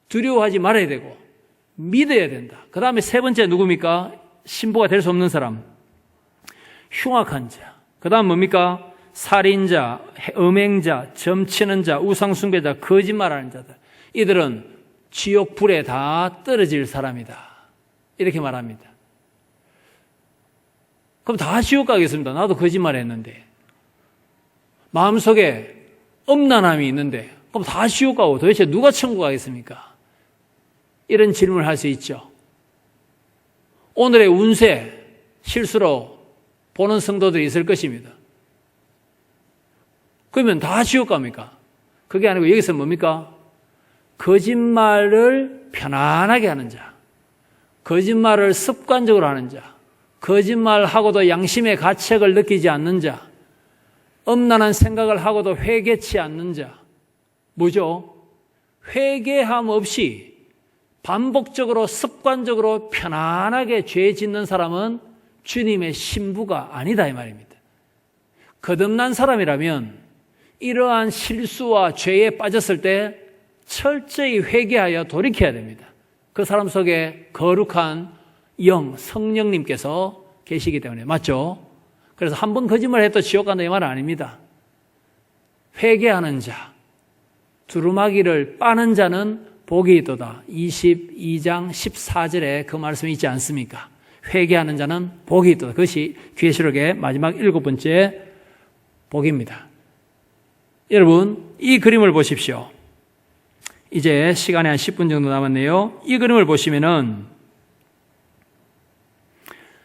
두려워하지 말아야 되고 믿어야 된다. 그 다음에 세 번째 누굽니까? 신부가 될 수 없는 사람. 흉악한 자. 그 다음 뭡니까? 살인자, 음행자, 점치는 자, 우상숭배자, 거짓말하는 자들. 이들은 지옥 불에 다 떨어질 사람이다. 이렇게 말합니다. 그럼 다 지옥 가겠습니다. 나도 거짓말했는데. 마음속에 엄난함이 있는데 그럼 다 지옥 가고 도대체 누가 천국 가겠습니까? 이런 질문을 할 수 있죠. 오늘의 운세 실수로 보는 성도들이 있을 것입니다. 그러면 다 지옥 갑니까? 그게 아니고 여기서 뭡니까? 거짓말을 편안하게 하는 자, 거짓말을 습관적으로 하는 자, 거짓말하고도 양심의 가책을 느끼지 않는 자, 엄난한 생각을 하고도 회개치 않는 자. 뭐죠? 회개함 없이 반복적으로 습관적으로 편안하게 죄 짓는 사람은 주님의 신부가 아니다 이 말입니다. 거듭난 사람이라면 이러한 실수와 죄에 빠졌을 때 철저히 회개하여 돌이켜야 됩니다. 그 사람 속에 거룩한 영, 성령님께서 계시기 때문에. 맞죠? 그래서 한 번 거짓말을 해도 지옥 간다 이 말은 아닙니다. 회개하는 자, 두루마기를 빠는 자는 복이 있도다. 22장 14절에 그 말씀이 있지 않습니까? 회개하는 자는 복이 있도다. 그것이 계시록의 마지막 7번째 복입니다. 여러분, 이 그림을 보십시오. 이제 시간이 한 10분 정도 남았네요. 이 그림을 보시면은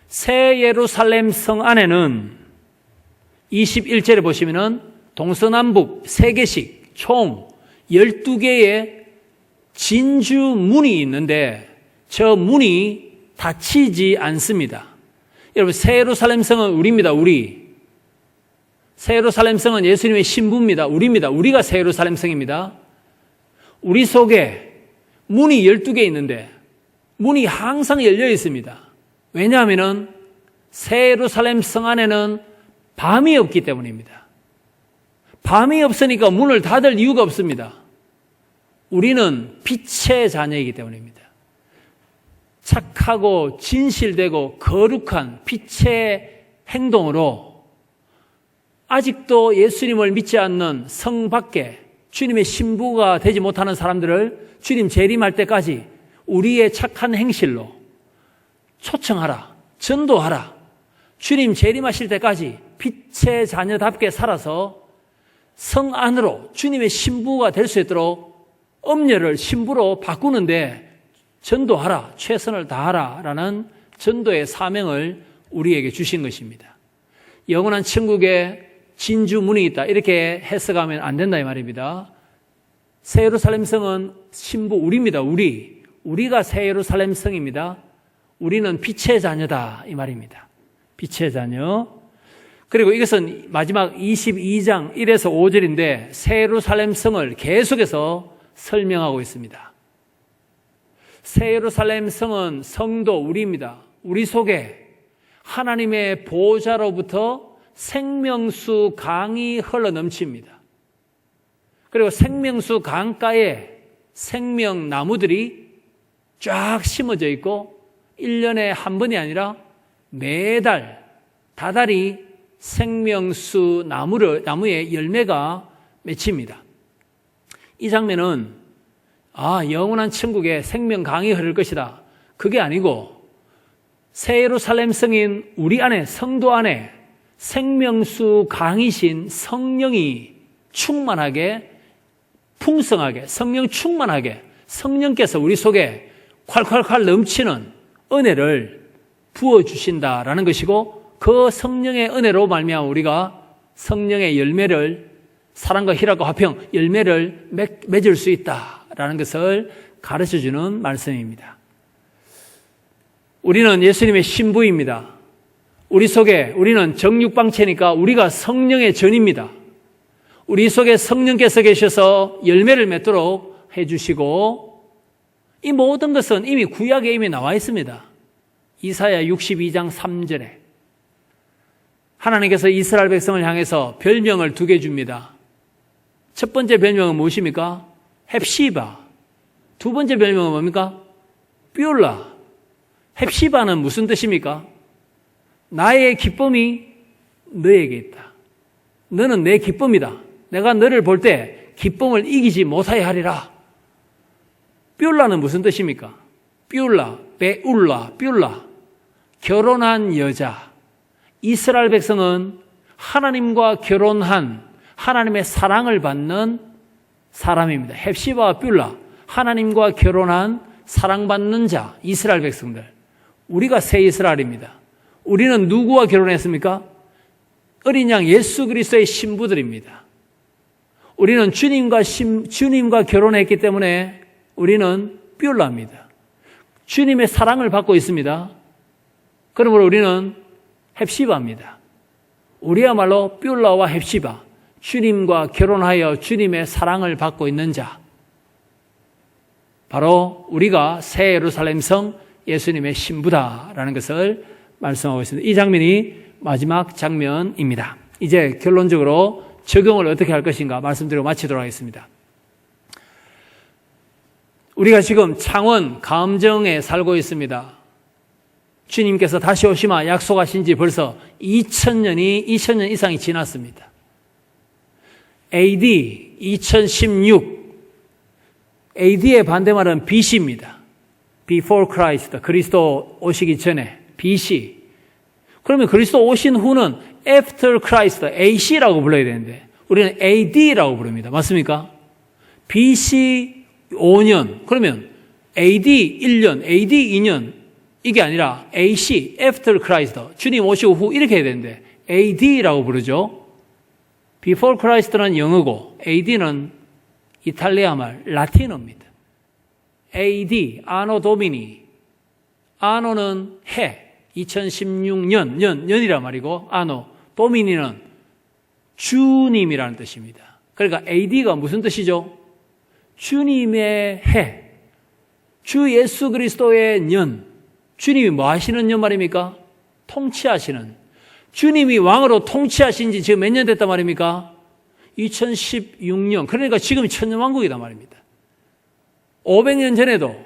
새 예루살렘 성 안에는 21절에 보시면은 동서남북 3개씩 총 12개의 진주 문이 있는데 저 문이 닫히지 않습니다. 여러분, 새 예루살렘 성은 우리입니다. 우리. 새 예루살렘 성은 예수님의 신부입니다. 우리입니다. 우리가 새 예루살렘 성입니다. 우리 속에 문이 12개 있는데 문이 항상 열려 있습니다. 왜냐하면 새 예루살렘 성 안에는 밤이 없기 때문입니다. 밤이 없으니까 문을 닫을 이유가 없습니다. 우리는 빛의 자녀이기 때문입니다. 착하고 진실되고 거룩한 빛의 행동으로 아직도 예수님을 믿지 않는 성 밖에 주님의 신부가 되지 못하는 사람들을 주님 재림할 때까지 우리의 착한 행실로 초청하라, 전도하라. 주님 재림하실 때까지 빛의 자녀답게 살아서 성 안으로 주님의 신부가 될 수 있도록 엄녀를 신부로 바꾸는데 전도하라, 최선을 다하라 라는 전도의 사명을 우리에게 주신 것입니다. 영원한 천국에 진주문이 있다 이렇게 해석하면 안 된다 이 말입니다. 새 예루살렘 성은 신부 우리입니다. 우리가 새 예루살렘 성입니다. 우리는 빛의 자녀다 이 말입니다. 빛의 자녀. 그리고 이것은 마지막 22장 1에서 5절인데 새 예루살렘 성을 계속해서 설명하고 있습니다. 새 예루살렘 성은 성도 우리입니다. 우리 속에 하나님의 보좌로부터 생명수 강이 흘러넘칩니다. 그리고 생명수 강가에 생명나무들이 쫙 심어져 있고 1년에 한 번이 아니라 매달 다달이 생명수 나무에 열매가 맺힙니다. 이 장면은 영원한 천국에 생명강이 흐를 것이다. 그게 아니고 새 예루살렘 성인 우리 안에 성도 안에 생명수 강이신 성령이 충만하게 풍성하게 성령 충만하게 성령께서 우리 속에 콸콸콸 넘치는 은혜를 부어주신다라는 것이고 그 성령의 은혜로 말미암아 우리가 성령의 열매를 사랑과 희락과 화평 열매를 맺을 수 있다라는 것을 가르쳐주는 말씀입니다. 우리는 예수님의 신부입니다. 우리는 정육방체니까 우리가 성령의 전입니다. 우리 속에 성령께서 계셔서 열매를 맺도록 해주시고 이 모든 것은 이미 구약에 이미 나와 있습니다. 이사야 62장 3절에 하나님께서 이스라엘 백성을 향해서 별명을 2개 줍니다. 첫 번째 별명은 무엇입니까? 헵시바. 두 번째 별명은 뭡니까? 뷰라. 헵시바는 무슨 뜻입니까? 나의 기쁨이 너에게 있다. 너는 내 기쁨이다. 내가 너를 볼 때 기쁨을 이기지 못하게 하리라. 뷰라는 무슨 뜻입니까? 뷰라, 베울라, 뷰라. 결혼한 여자. 이스라엘 백성은 하나님과 결혼한 하나님의 사랑을 받는 사람입니다. 헵시바와 뷰라. 하나님과 결혼한 사랑받는 자, 이스라엘 백성들. 우리가 새 이스라엘입니다. 우리는 누구와 결혼했습니까? 어린 양 예수 그리스도의 신부들입니다. 우리는 주님과 결혼했기 때문에 우리는 뷰라입니다. 주님의 사랑을 받고 있습니다. 그러므로 우리는 헵시바입니다. 우리야말로 뷰라와 헵시바, 주님과 결혼하여 주님의 사랑을 받고 있는 자. 바로 우리가 새 예루살렘 성 예수님의 신부다라는 것을 말씀하고 있습니다. 이 장면이 마지막 장면입니다. 이제 결론적으로 적용을 어떻게 할 것인가 말씀드리고 마치도록 하겠습니다. 우리가 지금 창원 감정에 살고 있습니다. 주님께서 다시 오시마 약속하신 지 벌써 2000년 이상이 지났습니다. AD 2016 AD의 반대말은 BC입니다. Before Christ, 그리스도 오시기 전에 BC. 그러면 그리스도 오신 후는 After Christ, AC라고 불러야 되는데 우리는 AD라고 부릅니다. 맞습니까? BC 5년, 그러면 AD 1년, AD 2년 이게 아니라 AC, After Christ, 주님 오시고 후 이렇게 해야 되는데 AD라고 부르죠. Before Christ는 영어고 AD는 이탈리아 말, 라틴어입니다. AD, 아노 도미니. 아노는 해, 2016년, 년이란 말이고, 아노, 도미니는 주님이라는 뜻입니다. 그러니까 AD가 무슨 뜻이죠? 주님의 해, 주 예수 그리스도의 년. 주님이 뭐 하시는 년 말입니까? 통치하시는. 주님이 왕으로 통치하신 지 지금 몇 년 됐단 말입니까? 2016년. 그러니까 지금 천년왕국이다 말입니다. 500년 전에도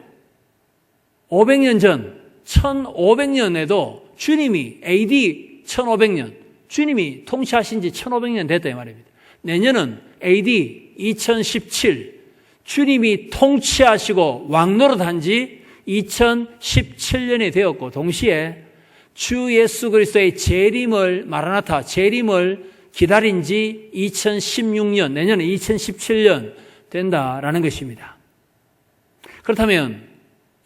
500년 전 1500년에도 주님이 AD 1500년 주님이 통치하신 지 1500년 됐다 이 말입니다. 내년은 AD 2017 주님이 통치하시고 왕노릇한 지 2017년이 되었고 동시에 주 예수 그리스도의 재림을 마라나타 재림을 기다린 지 2016년 내년에 2017년 된다라는 것입니다. 그렇다면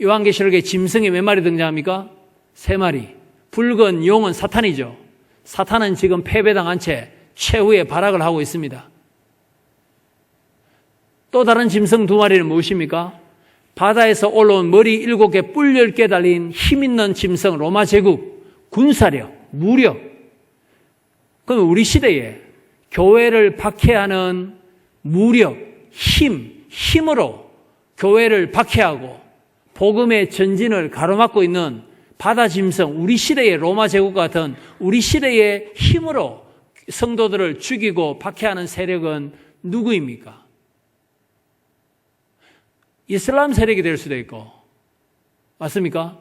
요한계시록에 짐승이 몇 마리 등장합니까? 3마리. 붉은 용은 사탄이죠. 사탄은 지금 패배당한 채 최후의 발악을 하고 있습니다. 또 다른 짐승 2마리는 무엇입니까? 바다에서 올라온 머리 7개 뿔 10개 달린 힘있는 짐승 로마 제국, 군사력, 무력. 그럼 우리 시대에 교회를 박해하는 무력, 힘으로 교회를 박해하고 복음의 전진을 가로막고 있는 바다 짐승, 우리 시대의 로마 제국과 같은 우리 시대의 힘으로 성도들을 죽이고 박해하는 세력은 누구입니까? 이슬람 세력이 될 수도 있고, 맞습니까?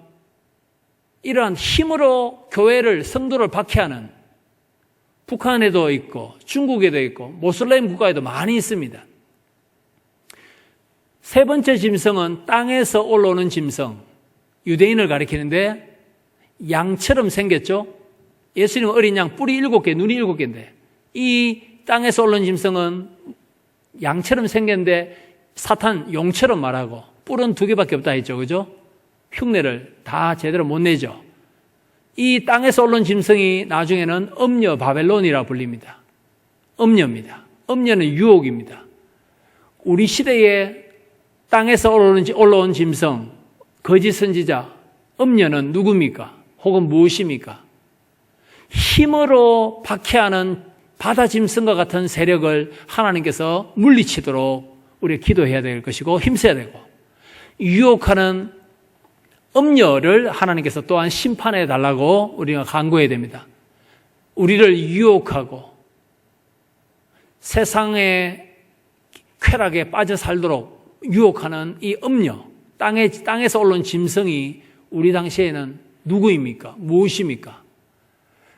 이러한 힘으로 교회를, 성도를 박해하는 북한에도 있고 중국에도 있고 모슬렘 국가에도 많이 있습니다. 3번째 짐승은 땅에서 올라오는 짐승, 유대인을 가리키는데 양처럼 생겼죠. 예수님은 어린 양 뿔이 7개, 눈이 7개인데 이 땅에서 올라오는 짐승은 양처럼 생겼는데 사탄 용처럼 말하고 뿔은 2개밖에 없다 했죠. 그죠? 흉내를 다 제대로 못 내죠. 이 땅에서 올라온 짐승이 나중에는 음녀 바벨론이라 불립니다. 음녀입니다. 음녀는 유혹입니다. 우리 시대에 땅에서 올라온 짐승, 거짓 선지자, 음녀는 누굽니까? 혹은 무엇입니까? 힘으로 박해하는 바다 짐승과 같은 세력을 하나님께서 물리치도록 우리가 기도해야 될 것이고 힘써야 되고, 유혹하는 음녀를 하나님께서 또한 심판해 달라고 우리가 간구해야 됩니다. 우리를 유혹하고 세상의 쾌락에 빠져 살도록 유혹하는 이 음녀, 땅에서 올라온 짐승이 우리 당시에는 누구입니까? 무엇입니까?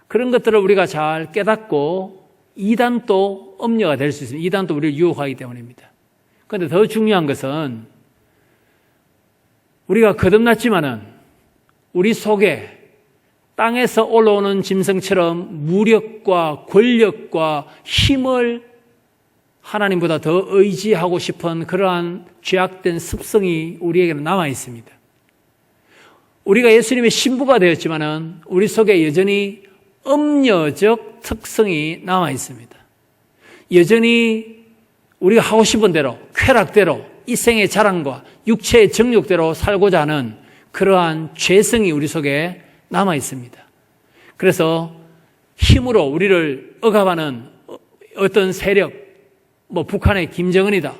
그런 것들을 우리가 잘 깨닫고 이단도 음녀가 될 수 있습니다. 이단도 우리를 유혹하기 때문입니다. 그런데 더 중요한 것은 우리가 거듭났지만은 우리 속에 땅에서 올라오는 짐승처럼 무력과 권력과 힘을 하나님보다 더 의지하고 싶은 그러한 죄악된 습성이 우리에게는 남아 있습니다. 우리가 예수님의 신부가 되었지만은 우리 속에 여전히 음녀적 특성이 남아 있습니다. 여전히 우리가 하고 싶은 대로, 쾌락대로, 이생의 자랑과 육체의 정욕대로 살고자 하는 그러한 죄성이 우리 속에 남아 있습니다. 그래서 힘으로 우리를 억압하는 어떤 세력, 북한의 김정은이다,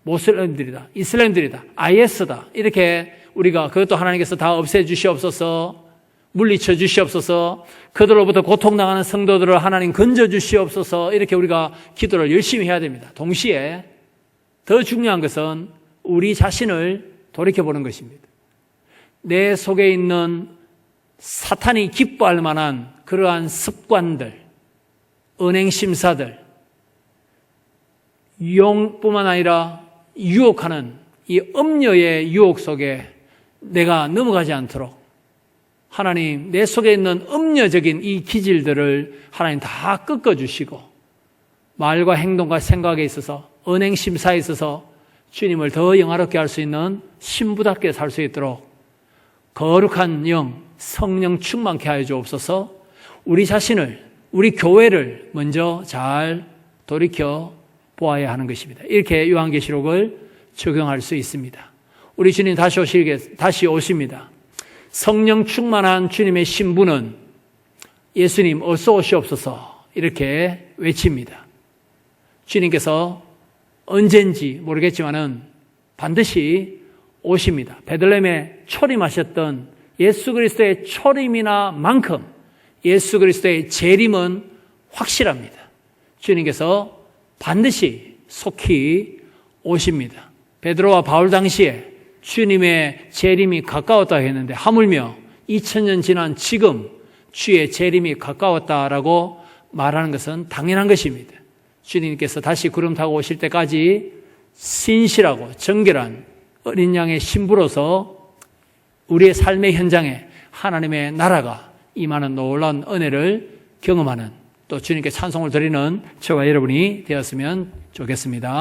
모슬렘들이다, 이슬람들이다, IS다, 이렇게 우리가 그것도 하나님께서 다 없애주시옵소서, 물리쳐 주시옵소서, 그들로부터 고통당하는 성도들을 하나님 건져 주시옵소서, 이렇게 우리가 기도를 열심히 해야 됩니다. 동시에 더 중요한 것은 우리 자신을 돌이켜보는 것입니다. 내 속에 있는 사탄이 기뻐할 만한 그러한 습관들, 은행심사들, 용뿐만 아니라 유혹하는 이 음녀의 유혹 속에 내가 넘어가지 않도록 하나님, 내 속에 있는 음녀적인 이 기질들을 하나님 다 꺾어주시고 말과 행동과 생각에 있어서, 은행심사에 있어서 주님을 더 영화롭게 할 수 있는 신부답게 살 수 있도록 거룩한 영, 성령 충만케 하여 주옵소서. 우리 자신을, 우리 교회를 먼저 잘 돌이켜 보아야 하는 것입니다. 이렇게 요한계시록을 적용할 수 있습니다. 우리 주님 다시 오십니다. 성령 충만한 주님의 신부는 예수님 어서 오시옵소서 이렇게 외칩니다. 주님께서 언젠지 모르겠지만은 반드시 오십니다. 베들레헴에 초림하셨던 예수 그리스도의 초림이나 만큼 예수 그리스도의 재림은 확실합니다. 주님께서 반드시 속히 오십니다. 베드로와 바울 당시에 주님의 재림이 가까웠다 했는데 하물며 2000년 지난 지금 주의 재림이 가까웠다라고 말하는 것은 당연한 것입니다. 주님께서 다시 구름 타고 오실 때까지 신실하고 정결한 어린 양의 신부로서 우리의 삶의 현장에 하나님의 나라가 임하는 놀라운 은혜를 경험하는, 또 주님께 찬송을 드리는 저와 여러분이 되었으면 좋겠습니다.